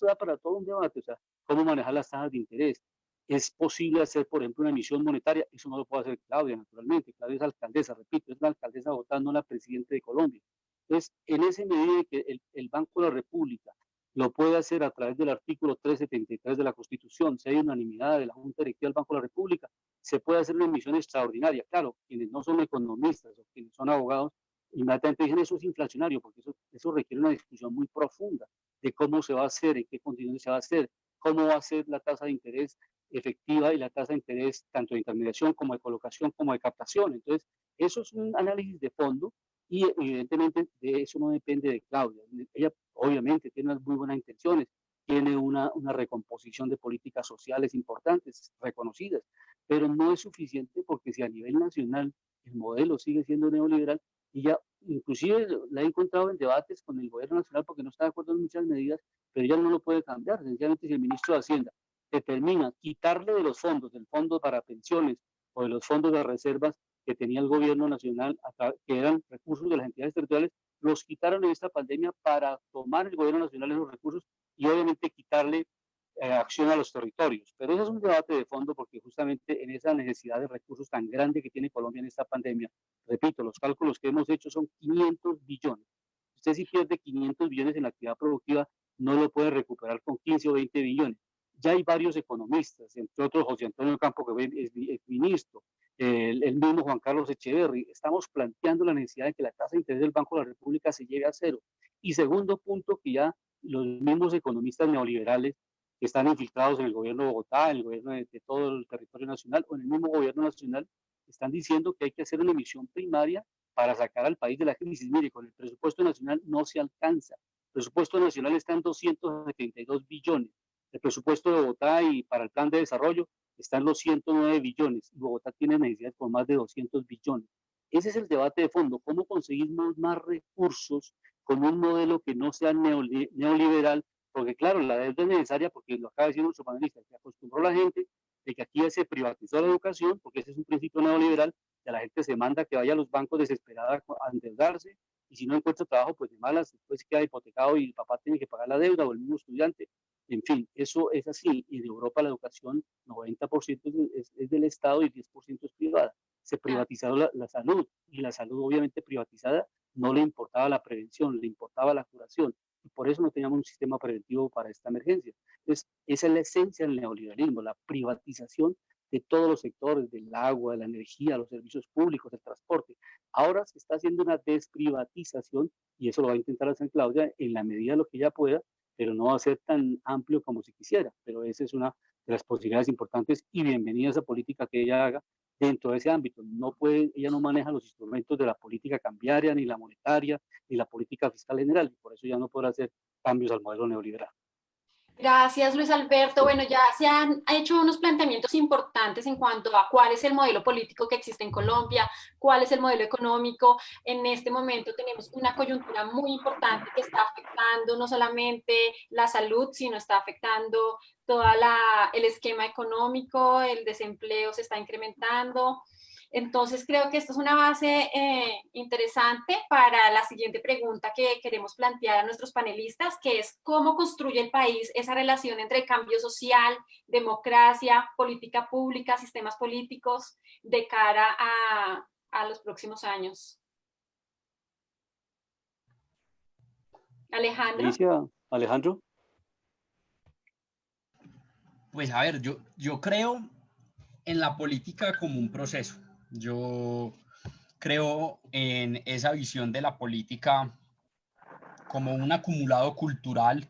da para todo un debate, o sea, cómo manejar las tasas de interés. ¿Es posible hacer, por ejemplo, una emisión monetaria? Eso no lo puede hacer Claudia, naturalmente. Claudia es alcaldesa, repito, es la alcaldesa de Bogotá, no la presidenta de Colombia. Entonces, en ese medida que el Banco de la República lo puede hacer a través del artículo 373 de la Constitución, si hay unanimidad de la Junta Directiva del Banco de la República, se puede hacer una emisión extraordinaria. Claro, quienes no son economistas o quienes son abogados, inmediatamente dicen eso es inflacionario, porque eso requiere una discusión muy profunda de cómo se va a hacer, en qué condiciones se va a hacer, cómo va a ser la tasa de interés efectiva y la tasa de interés tanto de intermediación como de colocación como de captación. Entonces, eso es un análisis de fondo y evidentemente de eso no depende de Claudia. Ella obviamente tiene unas muy buenas intenciones, tiene una recomposición de políticas sociales importantes, reconocidas, pero no es suficiente porque si a nivel nacional el modelo sigue siendo neoliberal, y ya inclusive la he encontrado en debates con el gobierno nacional porque no está de acuerdo en muchas medidas, pero ya no lo puede cambiar. Sencillamente si el ministro de Hacienda determina quitarle de los fondos, del fondo para pensiones o de los fondos de reservas que tenía el gobierno nacional, que eran recursos de las entidades territoriales, los quitaron en esta pandemia para tomar el gobierno nacional esos recursos y obviamente quitarle acción a los territorios. Pero ese es un debate de fondo porque justamente en esa necesidad de recursos tan grande que tiene Colombia en esta pandemia, repito, los cálculos que hemos hecho son 500 billones. Usted si pierde 500 billones en la actividad productiva, no lo puede recuperar con 15 o 20 billones. Ya hay varios economistas, entre otros José Antonio Campo, que es ministro, el mismo Juan Carlos Echeverry, estamos planteando la necesidad de que la tasa de interés del Banco de la República se lleve a cero. Y segundo punto, que ya los mismos economistas neoliberales que están infiltrados en el gobierno de Bogotá, en el gobierno de todo el territorio nacional o en el mismo gobierno nacional, están diciendo que hay que hacer una emisión primaria para sacar al país de la crisis. Mire, con el presupuesto nacional no se alcanza. El presupuesto nacional está en 272 billones. El presupuesto de Bogotá y para el plan de desarrollo está en los 109 billones, y Bogotá tiene necesidades por más de 200 billones. Ese es el debate de fondo, cómo conseguimos más recursos con un modelo que no sea neoliberal, porque claro, la deuda es necesaria, porque lo acaba de decir nuestro panelista, que acostumbró a la gente de que aquí se privatizó la educación, porque ese es un principio neoliberal, que a la gente se manda que vaya a los bancos desesperada a endeudarse, y si no encuentra trabajo, pues de malas, después queda hipotecado y el papá tiene que pagar la deuda o el mismo estudiante. En fin, eso es así. Y en Europa la educación, 90% es del Estado y 10% es privada. Se privatizó la salud, y la salud obviamente privatizada no le importaba la prevención, le importaba la curación. Y por eso no teníamos un sistema preventivo para esta emergencia. Entonces, esa es la esencia del neoliberalismo, la privatización de todos los sectores, del agua, de la energía, los servicios públicos, el transporte. Ahora se está haciendo una desprivatización, y eso lo va a intentar hacer Claudia en la medida de lo que ella pueda, pero no va a ser tan amplio como se quisiera. Pero esa es una de las posibilidades importantes, y bienvenida a esa política que ella haga dentro de ese ámbito. No puede, ella no maneja los instrumentos de la política cambiaria, ni la monetaria, ni la política fiscal general, y por eso ya no podrá hacer cambios al modelo neoliberal. Gracias, Luis Alberto. Bueno, ya se han hecho unos planteamientos importantes en cuanto a cuál es el modelo político que existe en Colombia, cuál es el modelo económico. En este momento tenemos una coyuntura muy importante que está afectando no solamente la salud, sino está afectando todo el esquema económico, el desempleo se está incrementando. Entonces, creo que esto es una base interesante para la siguiente pregunta que queremos plantear a nuestros panelistas, que es cómo construye el país esa relación entre cambio social, democracia, política pública, sistemas políticos de cara a los próximos años. Alejandro. Alejandro. Pues a ver, yo creo en la política como un proceso. Yo creo en esa visión de la política como un acumulado cultural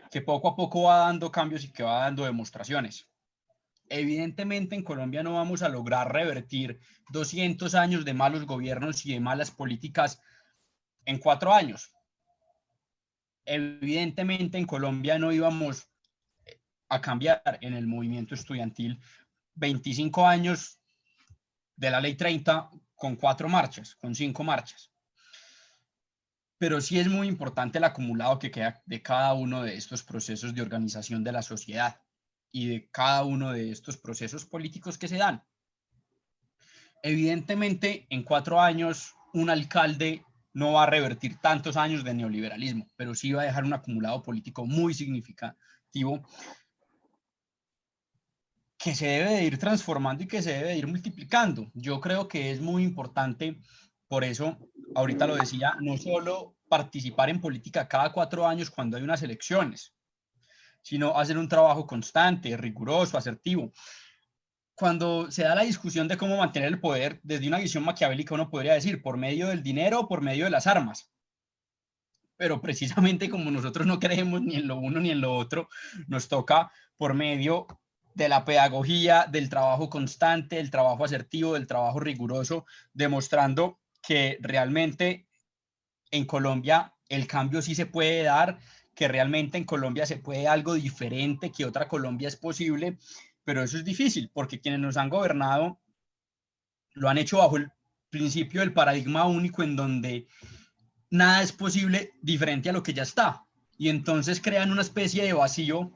que poco a poco va dando cambios y que va dando demostraciones. Evidentemente en Colombia no vamos a lograr revertir 200 años de malos gobiernos y de malas políticas en 4 años. Evidentemente en Colombia no íbamos a cambiar en el movimiento estudiantil 25 años de la ley 30 con 4 marchas, con 5 marchas. Pero sí es muy importante el acumulado que queda de cada uno de estos procesos de organización de la sociedad y de cada uno de estos procesos políticos que se dan. Evidentemente, en 4 años, un alcalde no va a revertir tantos años de neoliberalismo, pero sí va a dejar un acumulado político muy significativo que se debe de ir transformando y que se debe de ir multiplicando. Yo creo que es muy importante, por eso, ahorita lo decía, no solo participar en política cada 4 años cuando hay unas elecciones, sino hacer un trabajo constante, riguroso, asertivo. Cuando se da la discusión de cómo mantener el poder, desde una visión maquiavélica uno podría decir, por medio del dinero o por medio de las armas. Pero precisamente como nosotros no creemos ni en lo uno ni en lo otro, nos toca por medio de la pedagogía, del trabajo constante, del trabajo asertivo, del trabajo riguroso, demostrando que realmente en Colombia el cambio sí se puede dar, que realmente en Colombia se puede algo diferente, que otra Colombia es posible, pero eso es difícil, porque quienes nos han gobernado lo han hecho bajo el principio del paradigma único en donde nada es posible diferente a lo que ya está, y entonces crean una especie de vacío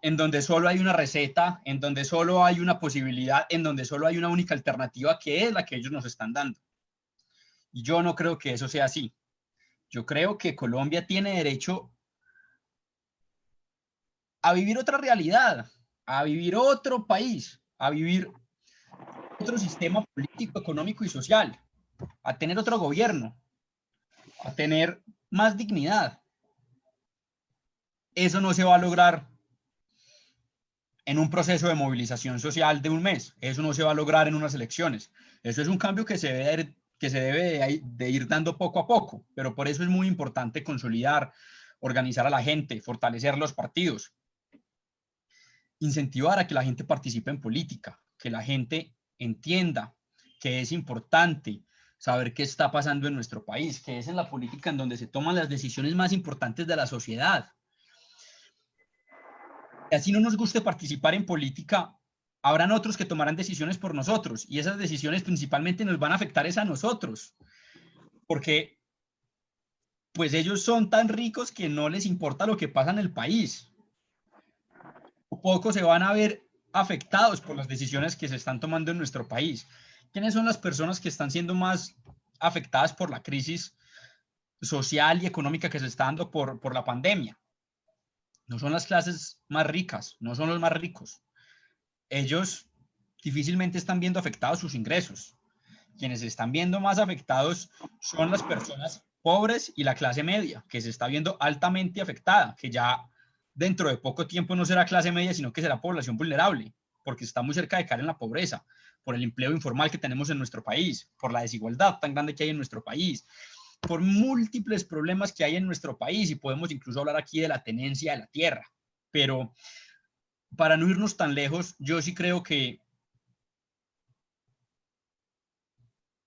en donde solo hay una receta, en donde solo hay una posibilidad, en donde solo hay una única alternativa, que es la que ellos nos están dando. Y yo no creo que eso sea así. Yo creo que Colombia tiene derecho a vivir otra realidad, a vivir otro país, a vivir otro sistema político, económico y social, a tener otro gobierno, a tener más dignidad. Eso no se va a lograr en un proceso de movilización social de un mes. Eso no se va a lograr en unas elecciones. Eso es un cambio que se debe de ir dando poco a poco, pero por eso es muy importante consolidar, organizar a la gente, fortalecer los partidos, incentivar a que la gente participe en política, que la gente entienda que es importante saber qué está pasando en nuestro país, que es en la política en donde se toman las decisiones más importantes de la sociedad. Y así no nos guste participar en política, habrán otros que tomarán decisiones por nosotros, y esas decisiones principalmente nos van a afectar es a nosotros, porque pues ellos son tan ricos que no les importa lo que pasa en el país. Pocos se van a ver afectados por las decisiones que se están tomando en nuestro país. ¿Quiénes son las personas que están siendo más afectadas por la crisis social y económica que se está dando por la pandemia? No son las clases más ricas, no son los más ricos. Ellos difícilmente están viendo afectados sus ingresos. Quienes se están viendo más afectados son las personas pobres y la clase media, que se está viendo altamente afectada, que ya dentro de poco tiempo no será clase media, sino que será población vulnerable, porque está muy cerca de caer en la pobreza, por el empleo informal que tenemos en nuestro país, por la desigualdad tan grande que hay en nuestro país, por múltiples problemas que hay en nuestro país, y podemos incluso hablar aquí de la tenencia de la tierra. Pero para no irnos tan lejos, yo sí creo que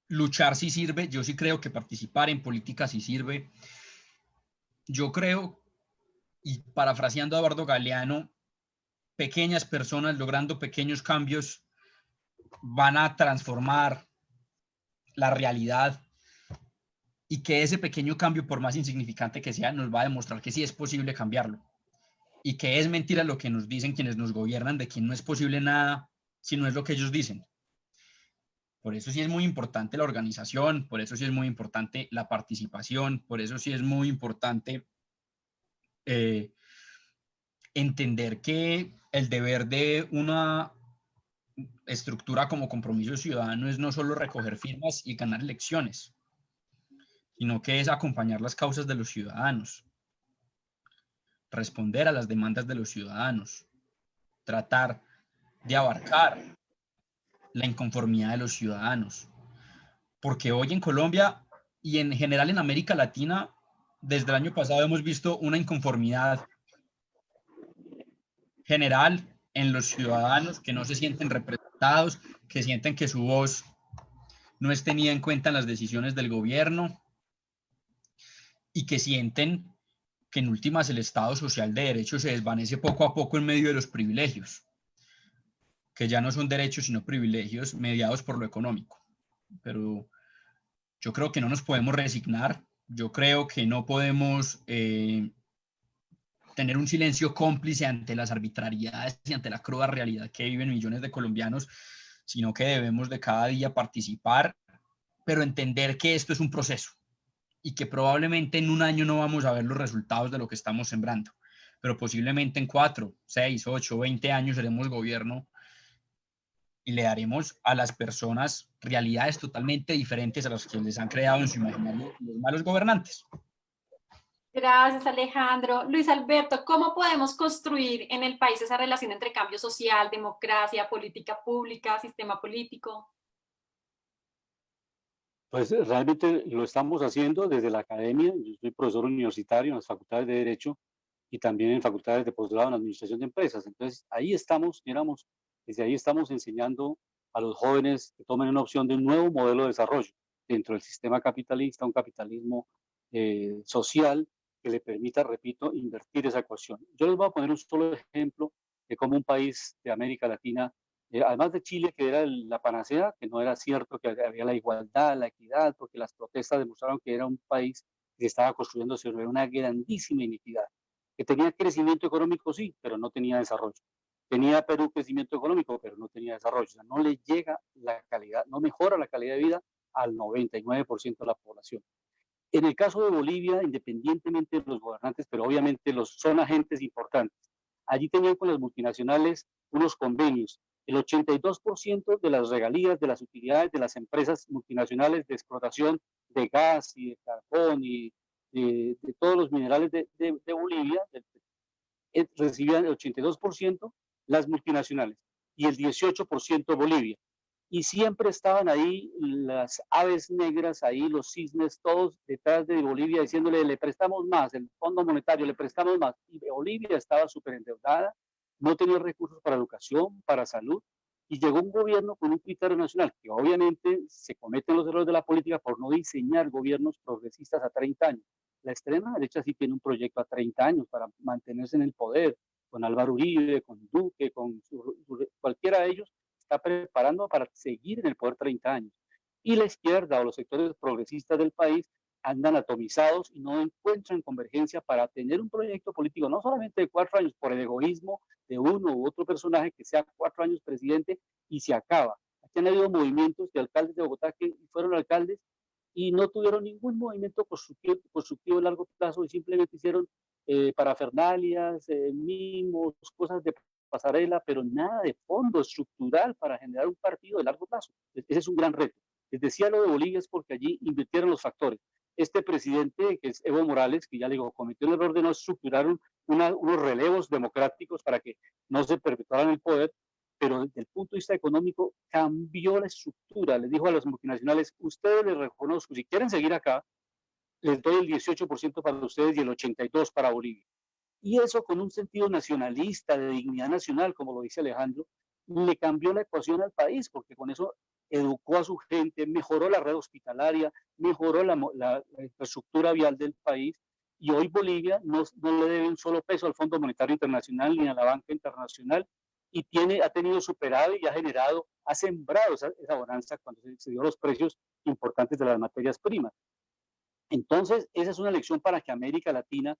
luchar sí sirve, yo sí creo que participar en política sí sirve. Yo creo, y parafraseando a Eduardo Galeano, pequeñas personas logrando pequeños cambios van a transformar la realidad, y que ese pequeño cambio, por más insignificante que sea, nos va a demostrar que sí es posible cambiarlo, y que es mentira lo que nos dicen quienes nos gobiernan de que no es posible nada si no es lo que ellos dicen. Por eso sí es muy importante la organización, por eso sí es muy importante la participación, por eso sí es muy importante entender que el deber de una estructura como Compromiso Ciudadano es no solo recoger firmas y ganar elecciones, sino que es acompañar las causas de los ciudadanos, responder a las demandas de los ciudadanos, tratar de abarcar la inconformidad de los ciudadanos. Porque hoy en Colombia y en general en América Latina, desde el año pasado hemos visto una inconformidad general en los ciudadanos que no se sienten representados, que sienten que su voz no es tenida en cuenta en las decisiones del gobierno, y que sienten que en últimas el Estado social de derecho se desvanece poco a poco en medio de los privilegios, que ya no son derechos sino privilegios mediados por lo económico. Pero yo creo que no nos podemos resignar, yo creo que no podemos tener un silencio cómplice ante las arbitrariedades y ante la cruda realidad que viven millones de colombianos, sino que debemos de cada día participar, pero entender que esto es un proceso y que probablemente en un año no vamos a ver los resultados de lo que estamos sembrando, pero posiblemente en 4, 6, 8, 20 años seremos gobierno y le daremos a las personas realidades totalmente diferentes a las que les han creado en su imaginario los malos gobernantes. Gracias, Alejandro. Luis Alberto, ¿cómo podemos construir en el país esa relación entre cambio social, democracia, política pública, sistema político? Pues realmente lo estamos haciendo desde la academia. Yo soy profesor universitario en las facultades de Derecho y también en facultades de posgrado en Administración de Empresas. Entonces, ahí estamos, digamos, desde ahí estamos enseñando a los jóvenes que tomen una opción de un nuevo modelo de desarrollo dentro del sistema capitalista, un capitalismo social que le permita, repito, invertir esa ecuación. Yo les voy a poner un solo ejemplo de cómo un país de América Latina, además de Chile, que era la panacea, que no era cierto que había la igualdad, la equidad, porque las protestas demostraron que era un país que estaba construyendo sobre una grandísima iniquidad, que tenía crecimiento económico, sí, pero no tenía desarrollo. Tenía Perú crecimiento económico, pero no tenía desarrollo. O sea, no le llega la calidad, no mejora la calidad de vida al 99% de la población. En el caso de Bolivia, independientemente de los gobernantes, pero obviamente son agentes importantes. Allí tenían con las multinacionales unos convenios. El 82% de las regalías, de las utilidades de las empresas multinacionales de explotación de gas y de carbón y de todos los minerales de Bolivia, recibían el 82% las multinacionales y el 18% Bolivia. Y siempre estaban ahí las aves negras, ahí los cisnes, todos detrás de Bolivia diciéndole, le prestamos más, el Fondo Monetario, le prestamos más. Y Bolivia estaba súper endeudada, no tenía recursos para educación, para salud, y llegó un gobierno con un criterio nacional, que obviamente se cometen los errores de la política por no diseñar gobiernos progresistas a 30 años. La extrema derecha sí tiene un proyecto a 30 años para mantenerse en el poder, con Álvaro Uribe, con Duque, con cualquiera de ellos, está preparando para seguir en el poder 30 años. Y la izquierda o los sectores progresistas del país andan atomizados y no encuentran convergencia para tener un proyecto político, no solamente de 4 años, por el egoísmo de uno u otro personaje que sea 4 años presidente y se acaba. Aquí han habido movimientos de alcaldes de Bogotá que fueron alcaldes y no tuvieron ningún movimiento constructivo a largo plazo y simplemente hicieron parafernalias, mimos, cosas de pasarela, pero nada de fondo estructural para generar un partido de largo plazo. Ese es un gran reto. Les decía lo de Bolivia es porque allí invirtieron los factores. Este presidente, que es Evo Morales, que ya le digo, cometió el error de no estructurar unos relevos democráticos para que no se perpetuaran el poder, pero desde el punto de vista económico cambió la estructura. Les dijo a las multinacionales, ustedes les reconozco, si quieren seguir acá, les doy el 18% para ustedes y el 82% para Bolivia. Y eso con un sentido nacionalista, de dignidad nacional, como lo dice Alejandro, le cambió la ecuación al país, porque con eso educó a su gente, mejoró la red hospitalaria, mejoró la infraestructura vial del país, y hoy Bolivia no le debe un solo peso al Fondo Monetario Internacional ni a la banca internacional, y ha tenido superávit y ha sembrado esa bonanza cuando se dio los precios importantes de las materias primas. Entonces, esa es una lección para que América Latina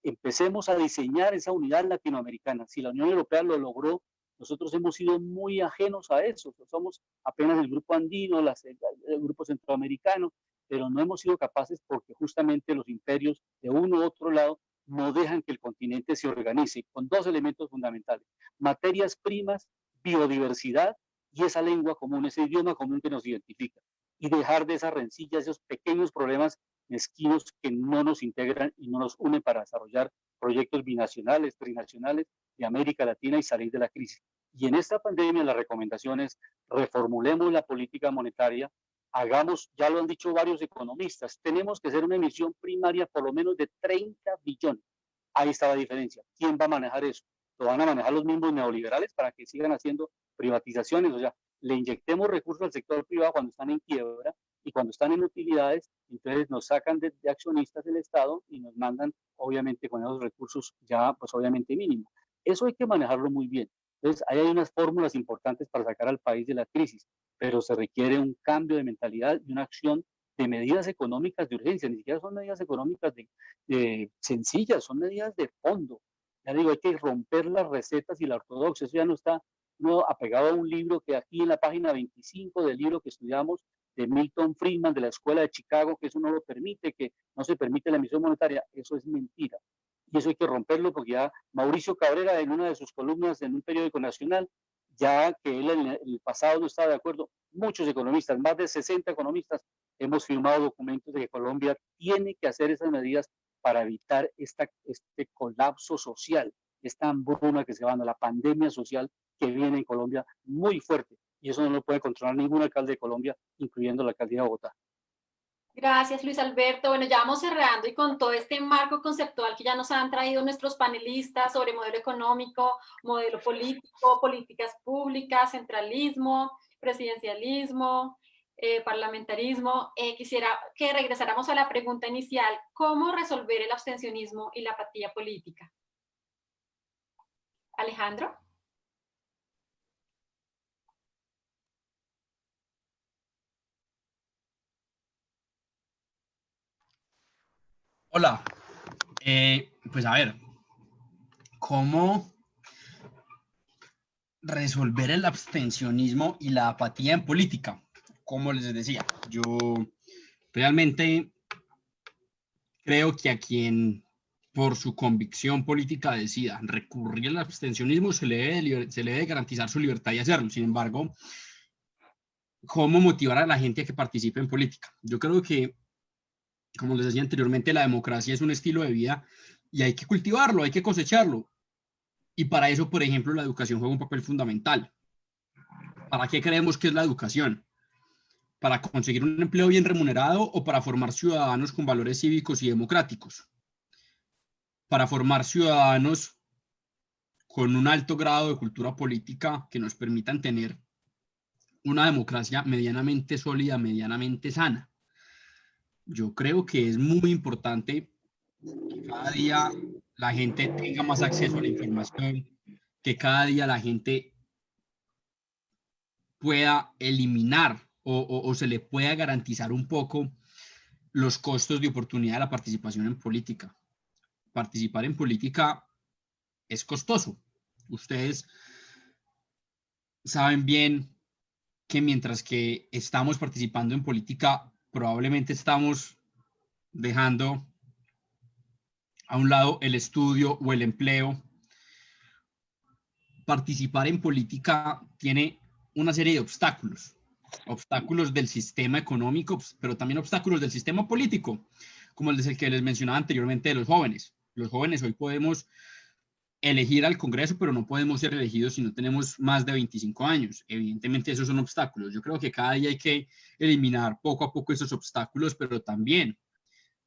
empecemos a diseñar esa unidad latinoamericana. Si la Unión Europea lo logró, nosotros hemos sido muy ajenos a eso. Somos apenas el grupo andino, el grupo centroamericano, pero no hemos sido capaces porque justamente los imperios de uno u otro lado no dejan que el continente se organice con 2 elementos fundamentales: materias primas, biodiversidad y esa lengua común, ese idioma común que nos identifica. Y dejar de esas rencillas, esos pequeños problemas mezquinos que no nos integran y no nos unen para desarrollar proyectos binacionales, trinacionales de América Latina y salir de la crisis. Y en esta pandemia la recomendación es reformulemos la política monetaria, hagamos, ya lo han dicho varios economistas, tenemos que hacer una emisión primaria por lo menos de 30 billones. Ahí está la diferencia. ¿Quién va a manejar eso? ¿Lo van a manejar los mismos neoliberales para que sigan haciendo privatizaciones? O sea, le inyectemos recursos al sector privado cuando están en quiebra y cuando están en utilidades, entonces nos sacan de accionistas del Estado y nos mandan, obviamente, con esos recursos ya, pues obviamente mínimos. Eso hay que manejarlo muy bien. Entonces, ahí hay unas fórmulas importantes para sacar al país de la crisis, pero se requiere un cambio de mentalidad y una acción de medidas económicas de urgencia. Ni siquiera son medidas económicas de sencillas, son medidas de fondo. Ya digo, hay que romper las recetas y la ortodoxia. Eso ya no está apegado a un libro que aquí en la página 25 del libro que estudiamos de Milton Friedman de la Escuela de Chicago, que eso no lo permite, que no se permite la emisión monetaria. Eso es mentira. Y eso hay que romperlo porque ya Mauricio Cabrera, en una de sus columnas en un periódico nacional, ya que él en el pasado no estaba de acuerdo, muchos economistas, más de 60 economistas, hemos firmado documentos de que Colombia tiene que hacer esas medidas para evitar este colapso social, esta hambruna que se va dando, la pandemia social que viene en Colombia muy fuerte. Y eso no lo puede controlar ningún alcalde de Colombia, incluyendo la alcaldía de Bogotá. Gracias, Luis Alberto. Bueno, ya vamos cerrando y con todo este marco conceptual que ya nos han traído nuestros panelistas sobre modelo económico, modelo político, políticas públicas, centralismo, presidencialismo, parlamentarismo, quisiera que regresáramos a la pregunta inicial: ¿cómo resolver el abstencionismo y la apatía política? Alejandro. Hola, pues a ver, ¿cómo resolver el abstencionismo y la apatía en política? Como les decía, yo realmente creo que a quien por su convicción política decida recurrir al abstencionismo se le debe garantizar su libertad de hacerlo. Sin embargo, ¿cómo motivar a la gente a que participe en política? Yo creo que, como les decía anteriormente, la democracia es un estilo de vida y hay que cultivarlo, hay que cosecharlo. Y para eso, por ejemplo, la educación juega un papel fundamental. ¿Para qué creemos que es la educación? ¿Para conseguir un empleo bien remunerado o para formar ciudadanos con valores cívicos y democráticos? Para formar ciudadanos con un alto grado de cultura política que nos permitan tener una democracia medianamente sólida, medianamente sana. Yo creo que es muy importante que cada día la gente tenga más acceso a la información, que cada día la gente pueda eliminar o se le pueda garantizar un poco los costos de oportunidad de la participación en política. Participar en política es costoso. Ustedes saben bien que mientras que estamos participando en política, probablemente estamos dejando a un lado el estudio o el empleo. Participar en política tiene una serie de obstáculos. Obstáculos del sistema económico, pero también obstáculos del sistema político, como el que les mencionaba anteriormente de los jóvenes. Los jóvenes hoy podemos elegir al Congreso, pero no podemos ser elegidos si no tenemos más de 25 años. Evidentemente esos son obstáculos. Yo creo que cada día hay que eliminar poco a poco esos obstáculos, pero también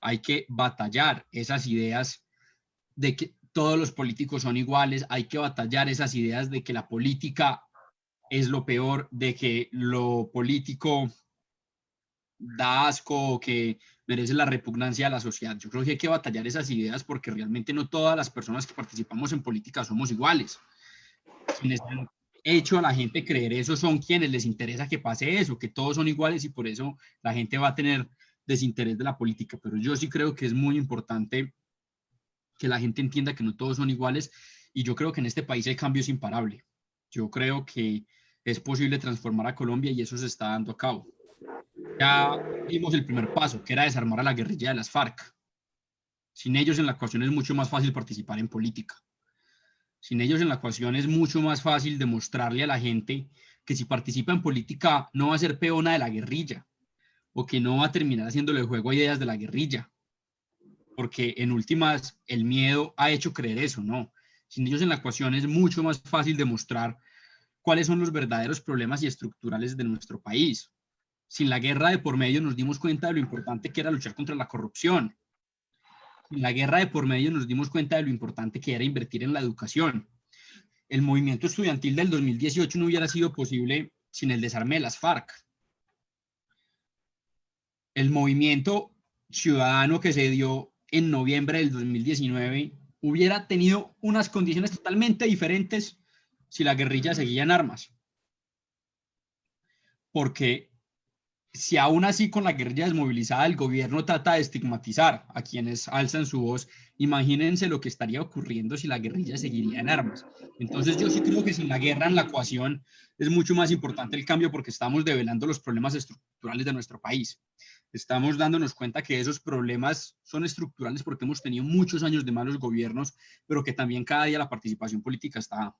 hay que batallar esas ideas de que todos los políticos son iguales, hay que batallar esas ideas de que la política es lo peor, de que lo político da asco o que merece la repugnancia de la sociedad. Yo creo que hay que batallar esas ideas porque realmente no todas las personas que participamos en política somos iguales. Quienes han hecho a la gente creer eso son quienes les interesa que pase eso, que todos son iguales y por eso la gente va a tener desinterés de la política. Pero yo sí creo que es muy importante que la gente entienda que no todos son iguales y yo creo que en este país el cambio es imparable. Yo creo que es posible transformar a Colombia y eso se está dando a cabo. Ya dimos el primer paso, que era desarmar a la guerrilla de las FARC. Sin ellos en la ecuación es mucho más fácil participar en política. Sin ellos en la ecuación es mucho más fácil demostrarle a la gente que si participa en política no va a ser peona de la guerrilla o que no va a terminar haciéndole juego a ideas de la guerrilla. Porque en últimas el miedo ha hecho creer eso, ¿no? Sin ellos en la ecuación es mucho más fácil demostrar cuáles son los verdaderos problemas y estructurales de nuestro país. Sin la guerra de por medio nos dimos cuenta de lo importante que era luchar contra la corrupción. Sin la guerra de por medio nos dimos cuenta de lo importante que era invertir en la educación. El movimiento estudiantil del 2018 no hubiera sido posible sin el desarme de las FARC. El movimiento ciudadano que se dio en noviembre del 2019 hubiera tenido unas condiciones totalmente diferentes si la guerrilla seguía en armas. Porque si aún así con la guerrilla desmovilizada el gobierno trata de estigmatizar a quienes alzan su voz, imagínense lo que estaría ocurriendo si la guerrilla seguiría en armas. Entonces yo sí creo que sin la guerra en la ecuación es mucho más importante el cambio porque estamos develando los problemas estructurales de nuestro país. Estamos dándonos cuenta que esos problemas son estructurales porque hemos tenido muchos años de malos gobiernos, pero que también cada día la participación política está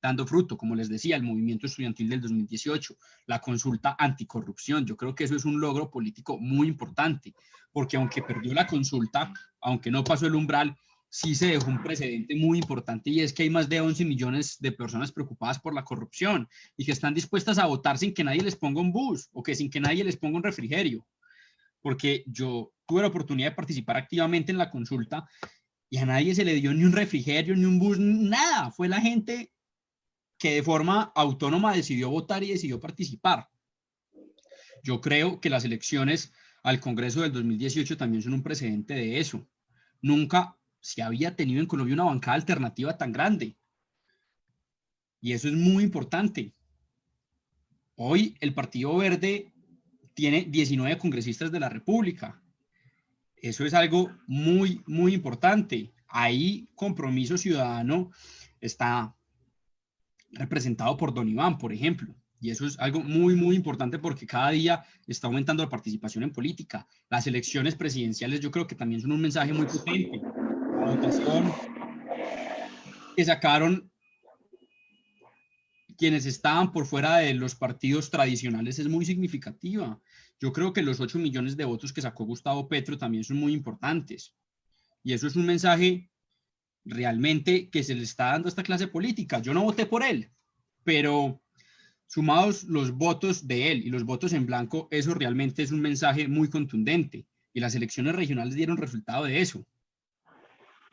dando fruto, como les decía, el movimiento estudiantil del 2018, la consulta anticorrupción. Yo creo que eso es un logro político muy importante, porque aunque perdió la consulta, aunque no pasó el umbral, sí se dejó un precedente muy importante y es que hay más de 11 millones de personas preocupadas por la corrupción y que están dispuestas a votar sin que nadie les ponga un bus o que sin que nadie les ponga un refrigerio. Porque yo tuve la oportunidad de participar activamente en la consulta y a nadie se le dio ni un refrigerio, ni un bus, nada. Fue la gente que de forma autónoma decidió votar y decidió participar. Yo creo que las elecciones al Congreso del 2018 también son un precedente de eso. Nunca se había tenido en Colombia una bancada alternativa tan grande. Y eso es muy importante. Hoy el Partido Verde tiene 19 congresistas de la República. Eso es algo muy, muy importante. Ahí Compromiso Ciudadano está representado por Don Iván, por ejemplo. Y eso es algo muy, muy importante porque cada día está aumentando la participación en política. Las elecciones presidenciales yo creo que también son un mensaje muy potente. La votación que sacaron quienes estaban por fuera de los partidos tradicionales es muy significativa. Yo creo que los 8 millones de votos que sacó Gustavo Petro también son muy importantes. Y eso es un mensaje realmente que se le está dando a esta clase política. Yo no voté por él, pero sumados los votos de él y los votos en blanco, eso realmente es un mensaje muy contundente. Y las elecciones regionales dieron resultado de eso.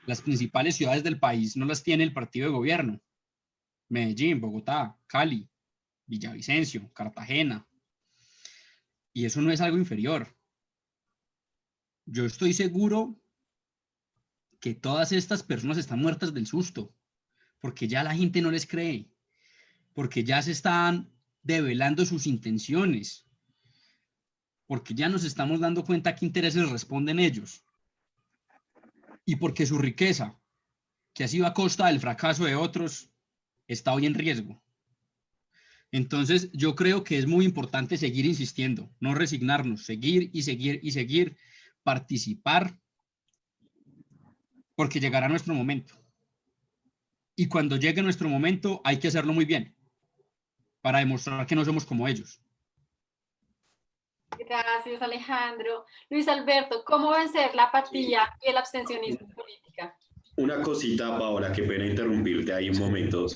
Las principales ciudades del país no las tiene el partido de gobierno. Medellín, Bogotá, Cali, Villavicencio, Cartagena. Y eso no es algo inferior. Yo estoy seguro que todas estas personas están muertas del susto, porque ya la gente no les cree, porque ya se están develando sus intenciones, porque ya nos estamos dando cuenta a qué intereses responden ellos, y porque su riqueza, que ha sido a costa del fracaso de otros, está hoy en riesgo. Entonces, yo creo que es muy importante seguir insistiendo, no resignarnos, seguir y seguir y seguir, participar, porque llegará nuestro momento. Y cuando llegue nuestro momento, hay que hacerlo muy bien, para demostrar que no somos como ellos. Gracias, Alejandro. Luis Alberto, ¿cómo vencer la apatía y el abstencionismo en política? Una cosita, Paola, qué pena interrumpirte ahí un momento.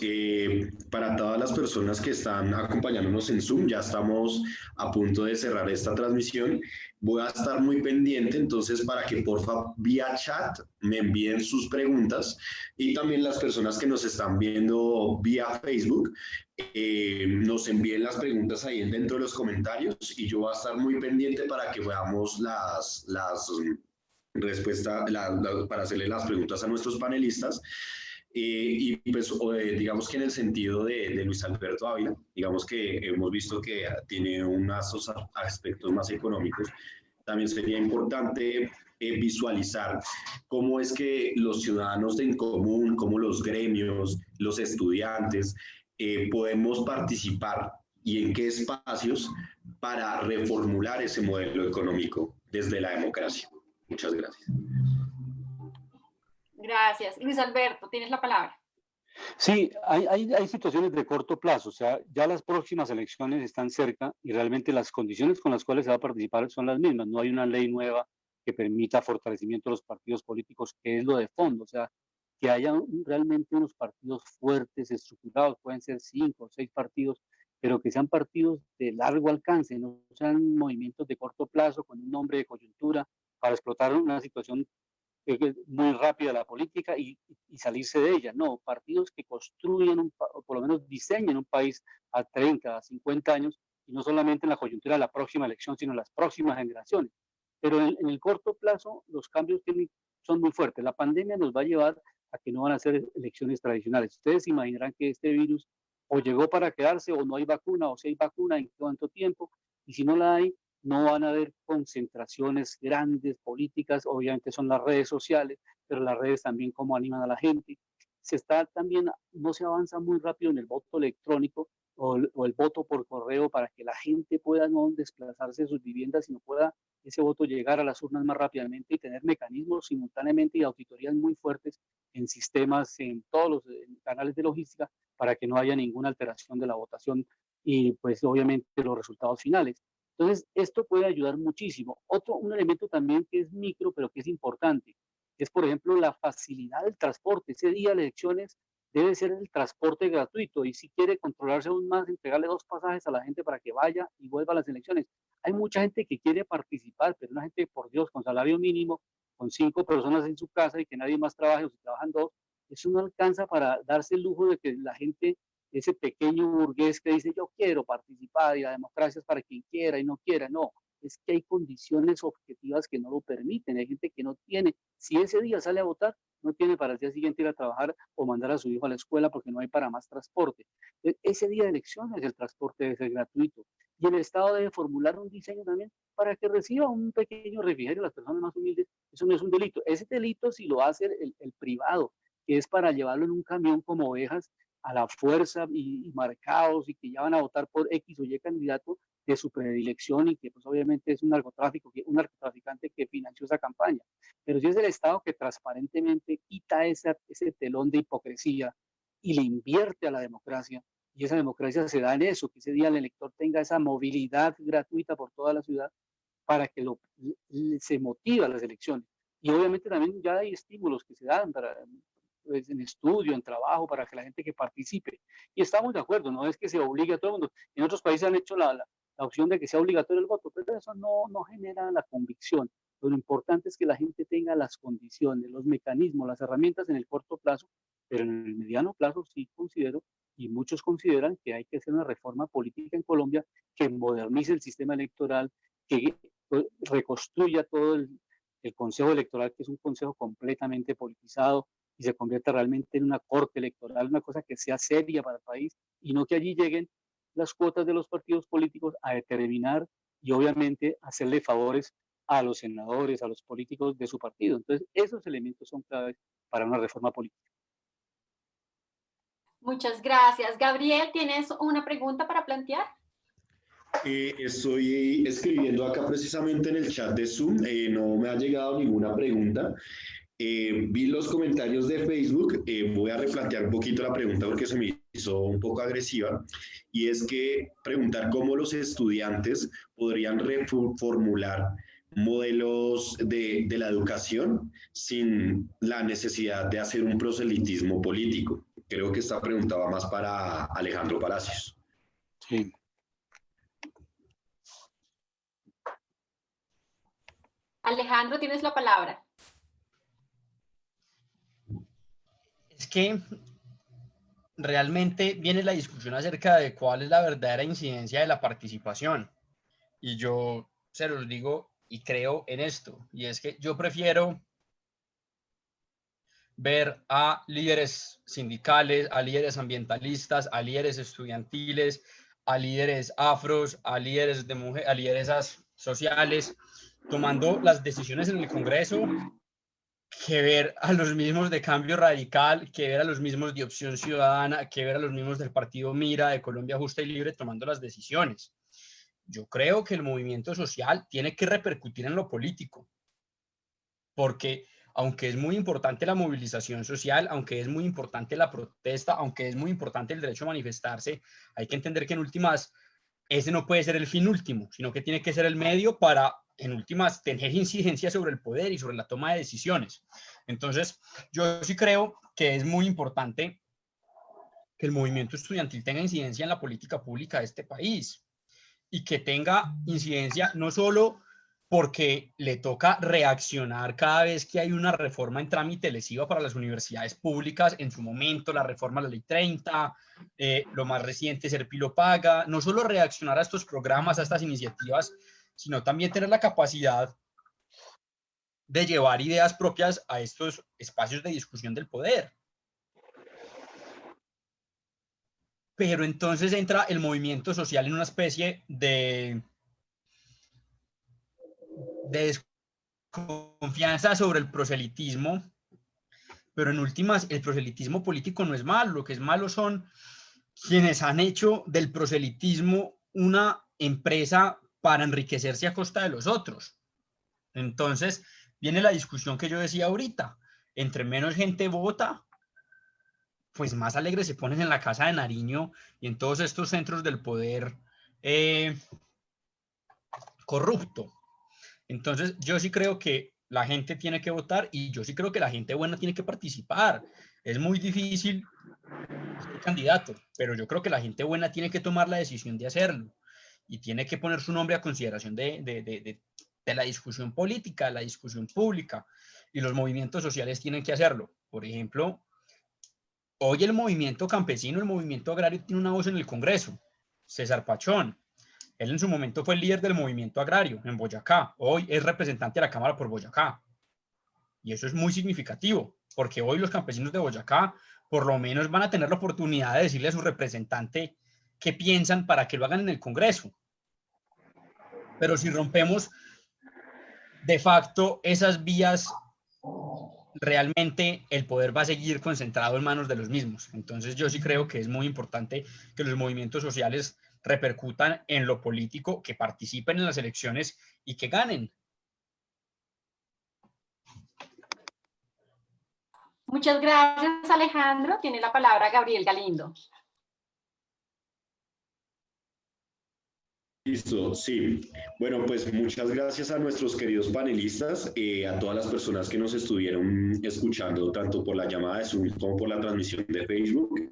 Para todas las personas que están acompañándonos en Zoom, ya estamos a punto de cerrar esta transmisión. Voy a estar muy pendiente, entonces, para que porfa vía chat me envíen sus preguntas, y también las personas que nos están viendo vía Facebook, nos envíen las preguntas ahí dentro de los comentarios, y yo voy a estar muy pendiente para que veamos las respuesta para hacerle las preguntas a nuestros panelistas. Y pues digamos que en el sentido de Luis Alberto Ávila, digamos que hemos visto que tiene unos aspectos más económicos. También sería importante visualizar cómo es que los ciudadanos en común, como los gremios, los estudiantes, podemos participar, y en qué espacios, para reformular ese modelo económico desde la democracia. Muchas gracias. Gracias. Luis Alberto, tienes la palabra. Sí, hay situaciones de corto plazo, o sea, ya las próximas elecciones están cerca y realmente las condiciones con las cuales se va a participar son las mismas. No hay una ley nueva que permita fortalecimiento de los partidos políticos, que es lo de fondo, o sea, que haya realmente unos partidos fuertes, estructurados, pueden ser 5 o 6 partidos, pero que sean partidos de largo alcance, no sean movimientos de corto plazo con un nombre de coyuntura para explotar una situación muy rápida de la política y salirse de ella. No, partidos que construyen, o por lo menos diseñen un país a 30, a 50 años, y no solamente en la coyuntura de la próxima elección, sino en las próximas generaciones. Pero en el corto plazo los cambios son muy fuertes. La pandemia nos va a llevar a que no van a ser elecciones tradicionales. Ustedes imaginarán que este virus o llegó para quedarse, o no hay vacuna, o si hay vacuna, en cuánto tiempo, y si no la hay, no van a haber concentraciones grandes políticas. Obviamente son las redes sociales, pero las redes también cómo animan a la gente. No se avanza muy rápido en el voto electrónico o el voto por correo, para que la gente pueda no desplazarse de sus viviendas, sino pueda ese voto llegar a las urnas más rápidamente y tener mecanismos simultáneamente y auditorías muy fuertes en sistemas, en todos los canales de logística, para que no haya ninguna alteración de la votación y pues obviamente los resultados finales. Entonces, esto puede ayudar muchísimo. Un elemento también que es micro, pero que es importante, es, por ejemplo, la facilidad del transporte. Ese día de elecciones debe ser el transporte gratuito, y si quiere controlarse aún más, entregarle 2 pasajes a la gente para que vaya y vuelva a las elecciones. Hay mucha gente que quiere participar, pero una gente, por Dios, con salario mínimo, con 5 personas en su casa y que nadie más trabaje, o si trabajan 2, eso no alcanza para darse el lujo de que la gente, ese pequeño burgués que dice yo quiero participar y la democracia es para quien quiera y no quiera. No, es que hay condiciones objetivas que no lo permiten. Hay gente que no tiene, si ese día sale a votar, no tiene para el día siguiente ir a trabajar o mandar a su hijo a la escuela porque no hay para más transporte. Entonces, ese día de elecciones el transporte debe ser gratuito, y el Estado debe formular un diseño también para que reciba un pequeño refrigerio a las personas más humildes. Eso no es un delito. Ese delito si lo hace el privado, que es para llevarlo en un camión como ovejas a la fuerza y marcados, y que ya van a votar por X o Y candidato de su predilección, y que pues obviamente es un narcotraficante que financió esa campaña. Pero si es el Estado que transparentemente quita ese telón de hipocresía y le invierte a la democracia, y esa democracia se da en eso, que ese día el elector tenga esa movilidad gratuita por toda la ciudad para que se motive a las elecciones. Y obviamente también ya hay estímulos que se dan pues, en estudio, en trabajo, para que la gente que participe. Y estamos de acuerdo, no es que se obligue a todo el mundo. En otros países han hecho la opción de que sea obligatorio el voto, pero eso no genera la convicción. Lo importante es que la gente tenga las condiciones, los mecanismos, las herramientas en el corto plazo, pero en el mediano plazo sí considero, y muchos consideran, que hay que hacer una reforma política en Colombia que modernice el sistema electoral, que reconstruya todo el Consejo Electoral, que es un consejo completamente politizado, y se convierta realmente en una corte electoral, una cosa que sea seria para el país, y no que allí lleguen las cuotas de los partidos políticos a determinar y obviamente hacerle favores a los senadores, a los políticos de su partido. Entonces, esos elementos son claves para una reforma política. Muchas gracias. Gabriel, ¿tienes una pregunta para plantear? Estoy escribiendo acá precisamente en el chat de Zoom, no me ha llegado ninguna pregunta. Vi los comentarios de Facebook, voy a replantear un poquito la pregunta porque se me hizo un poco agresiva, y es que preguntar cómo los estudiantes podrían reformular modelos de la educación sin la necesidad de hacer un proselitismo político. Creo que esta pregunta va más para Alejandro Palacios. Sí. Alejandro, tienes la palabra. Es que realmente viene la discusión acerca de cuál es la verdadera incidencia de la participación. Y yo se los digo y creo en esto. Y es que yo prefiero ver a líderes sindicales, a líderes ambientalistas, a líderes estudiantiles, a líderes afros, a líderes de mujeres, a lideresas sociales, tomando las decisiones en el Congreso, que ver a los mismos de Cambio Radical, que ver a los mismos de Opción Ciudadana, que ver a los mismos del Partido Mira, de Colombia Justa y Libre, tomando las decisiones. Yo creo que el movimiento social tiene que repercutir en lo político, porque aunque es muy importante la movilización social, aunque es muy importante la protesta, aunque es muy importante el derecho a manifestarse, hay que entender que en últimas ese no puede ser el fin último, sino que tiene que ser el medio para, en últimas, tener incidencia sobre el poder y sobre la toma de decisiones. Entonces, yo sí creo que es muy importante que el movimiento estudiantil tenga incidencia en la política pública de este país y que tenga incidencia no solo porque le toca reaccionar cada vez que hay una reforma en trámite lesiva para las universidades públicas, en su momento la reforma a la ley 30, lo más reciente Serpilo Paga, no solo reaccionar a estos programas, a estas iniciativas, sino también tener la capacidad de llevar ideas propias a estos espacios de discusión del poder. Pero entonces entra el movimiento social en una especie de desconfianza sobre el proselitismo, pero en últimas el proselitismo político no es malo, lo que es malo son quienes han hecho del proselitismo una empresa para enriquecerse a costa de los otros. Entonces viene la discusión que yo decía ahorita, entre menos gente vota, pues más alegres se ponen en la Casa de Nariño y en todos estos centros del poder corrupto. Entonces, yo sí creo que la gente tiene que votar y yo sí creo que la gente buena tiene que participar. Es muy difícil ser candidato, pero yo creo que la gente buena tiene que tomar la decisión de hacerlo y tiene que poner su nombre a consideración de la discusión política, de la discusión pública, y los movimientos sociales tienen que hacerlo. Por ejemplo, hoy el movimiento campesino, el movimiento agrario tiene una voz en el Congreso. César Pachón, él en su momento fue el líder del movimiento agrario en Boyacá, hoy es representante de la Cámara por Boyacá. Y eso es muy significativo, porque hoy los campesinos de Boyacá por lo menos van a tener la oportunidad de decirle a su representante qué piensan para que lo hagan en el Congreso. Pero si rompemos de facto esas vías, realmente el poder va a seguir concentrado en manos de los mismos. Entonces yo sí creo que es muy importante que los movimientos sociales repercutan en lo político, que participen en las elecciones y que ganen. Muchas gracias, Alejandro. Tiene la palabra Gabriel Galindo. Listo, sí. Bueno, pues muchas gracias a nuestros queridos panelistas, a todas las personas que nos estuvieron escuchando, tanto por la llamada de Zoom como por la transmisión de Facebook.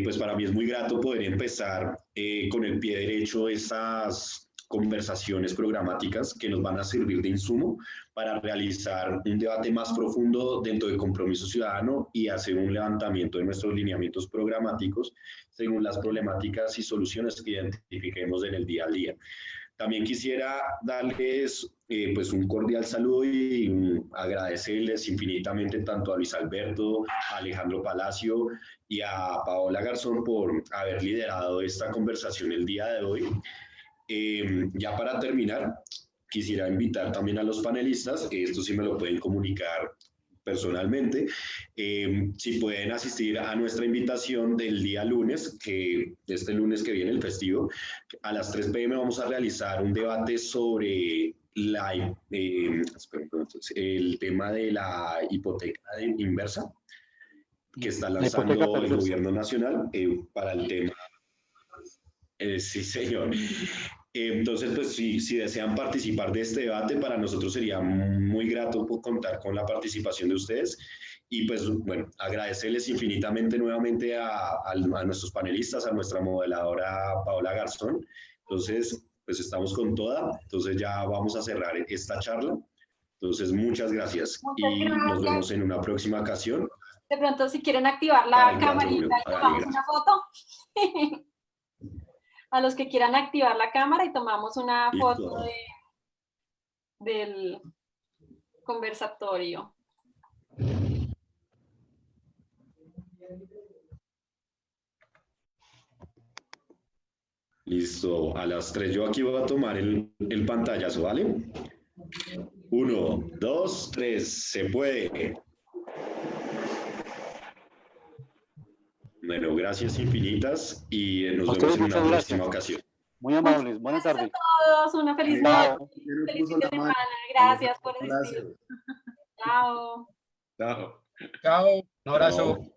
Pues para mí es muy grato poder empezar con el pie derecho estas conversaciones programáticas que nos van a servir de insumo para realizar un debate más profundo dentro del Compromiso Ciudadano y hacer un levantamiento de nuestros lineamientos programáticos según las problemáticas y soluciones que identifiquemos en el día a día. También quisiera darles pues un cordial saludo y agradecerles infinitamente tanto a Luis Alberto, a Alejandro Palacio y a Paola Garzón por haber liderado esta conversación el día de hoy. Ya para terminar, quisiera invitar también a los panelistas, esto sí me lo pueden comunicar personalmente, si pueden asistir a nuestra invitación del día lunes, que este lunes que viene el festivo, a las 3 p.m. vamos a realizar un debate sobre el tema de la hipoteca inversa que está lanzando el gobierno nacional para el tema. Sí, señor. Entonces, pues si desean participar de este debate, para nosotros sería muy grato contar con la participación de ustedes. Y pues, bueno, agradecerles infinitamente nuevamente a nuestros panelistas, a nuestra modeladora Paola Garzón. Entonces, pues estamos con toda. Entonces ya vamos a cerrar esta charla. Entonces, muchas gracias. Y nos vemos en una próxima ocasión. De pronto, si quieren activar la camarita y tomamos una foto. A los que quieran activar la cámara y tomamos una foto del conversatorio. Listo, a las 3 yo aquí voy a tomar el pantallazo, ¿vale? 1, 2, 3, se puede. Bueno, gracias infinitas y nos vemos en una próxima ocasión. Muy amables, buenas tardes. Gracias a todos, una feliz noche, feliz fin de semana. Gracias por existir. Chao. Chao. Chao, un abrazo.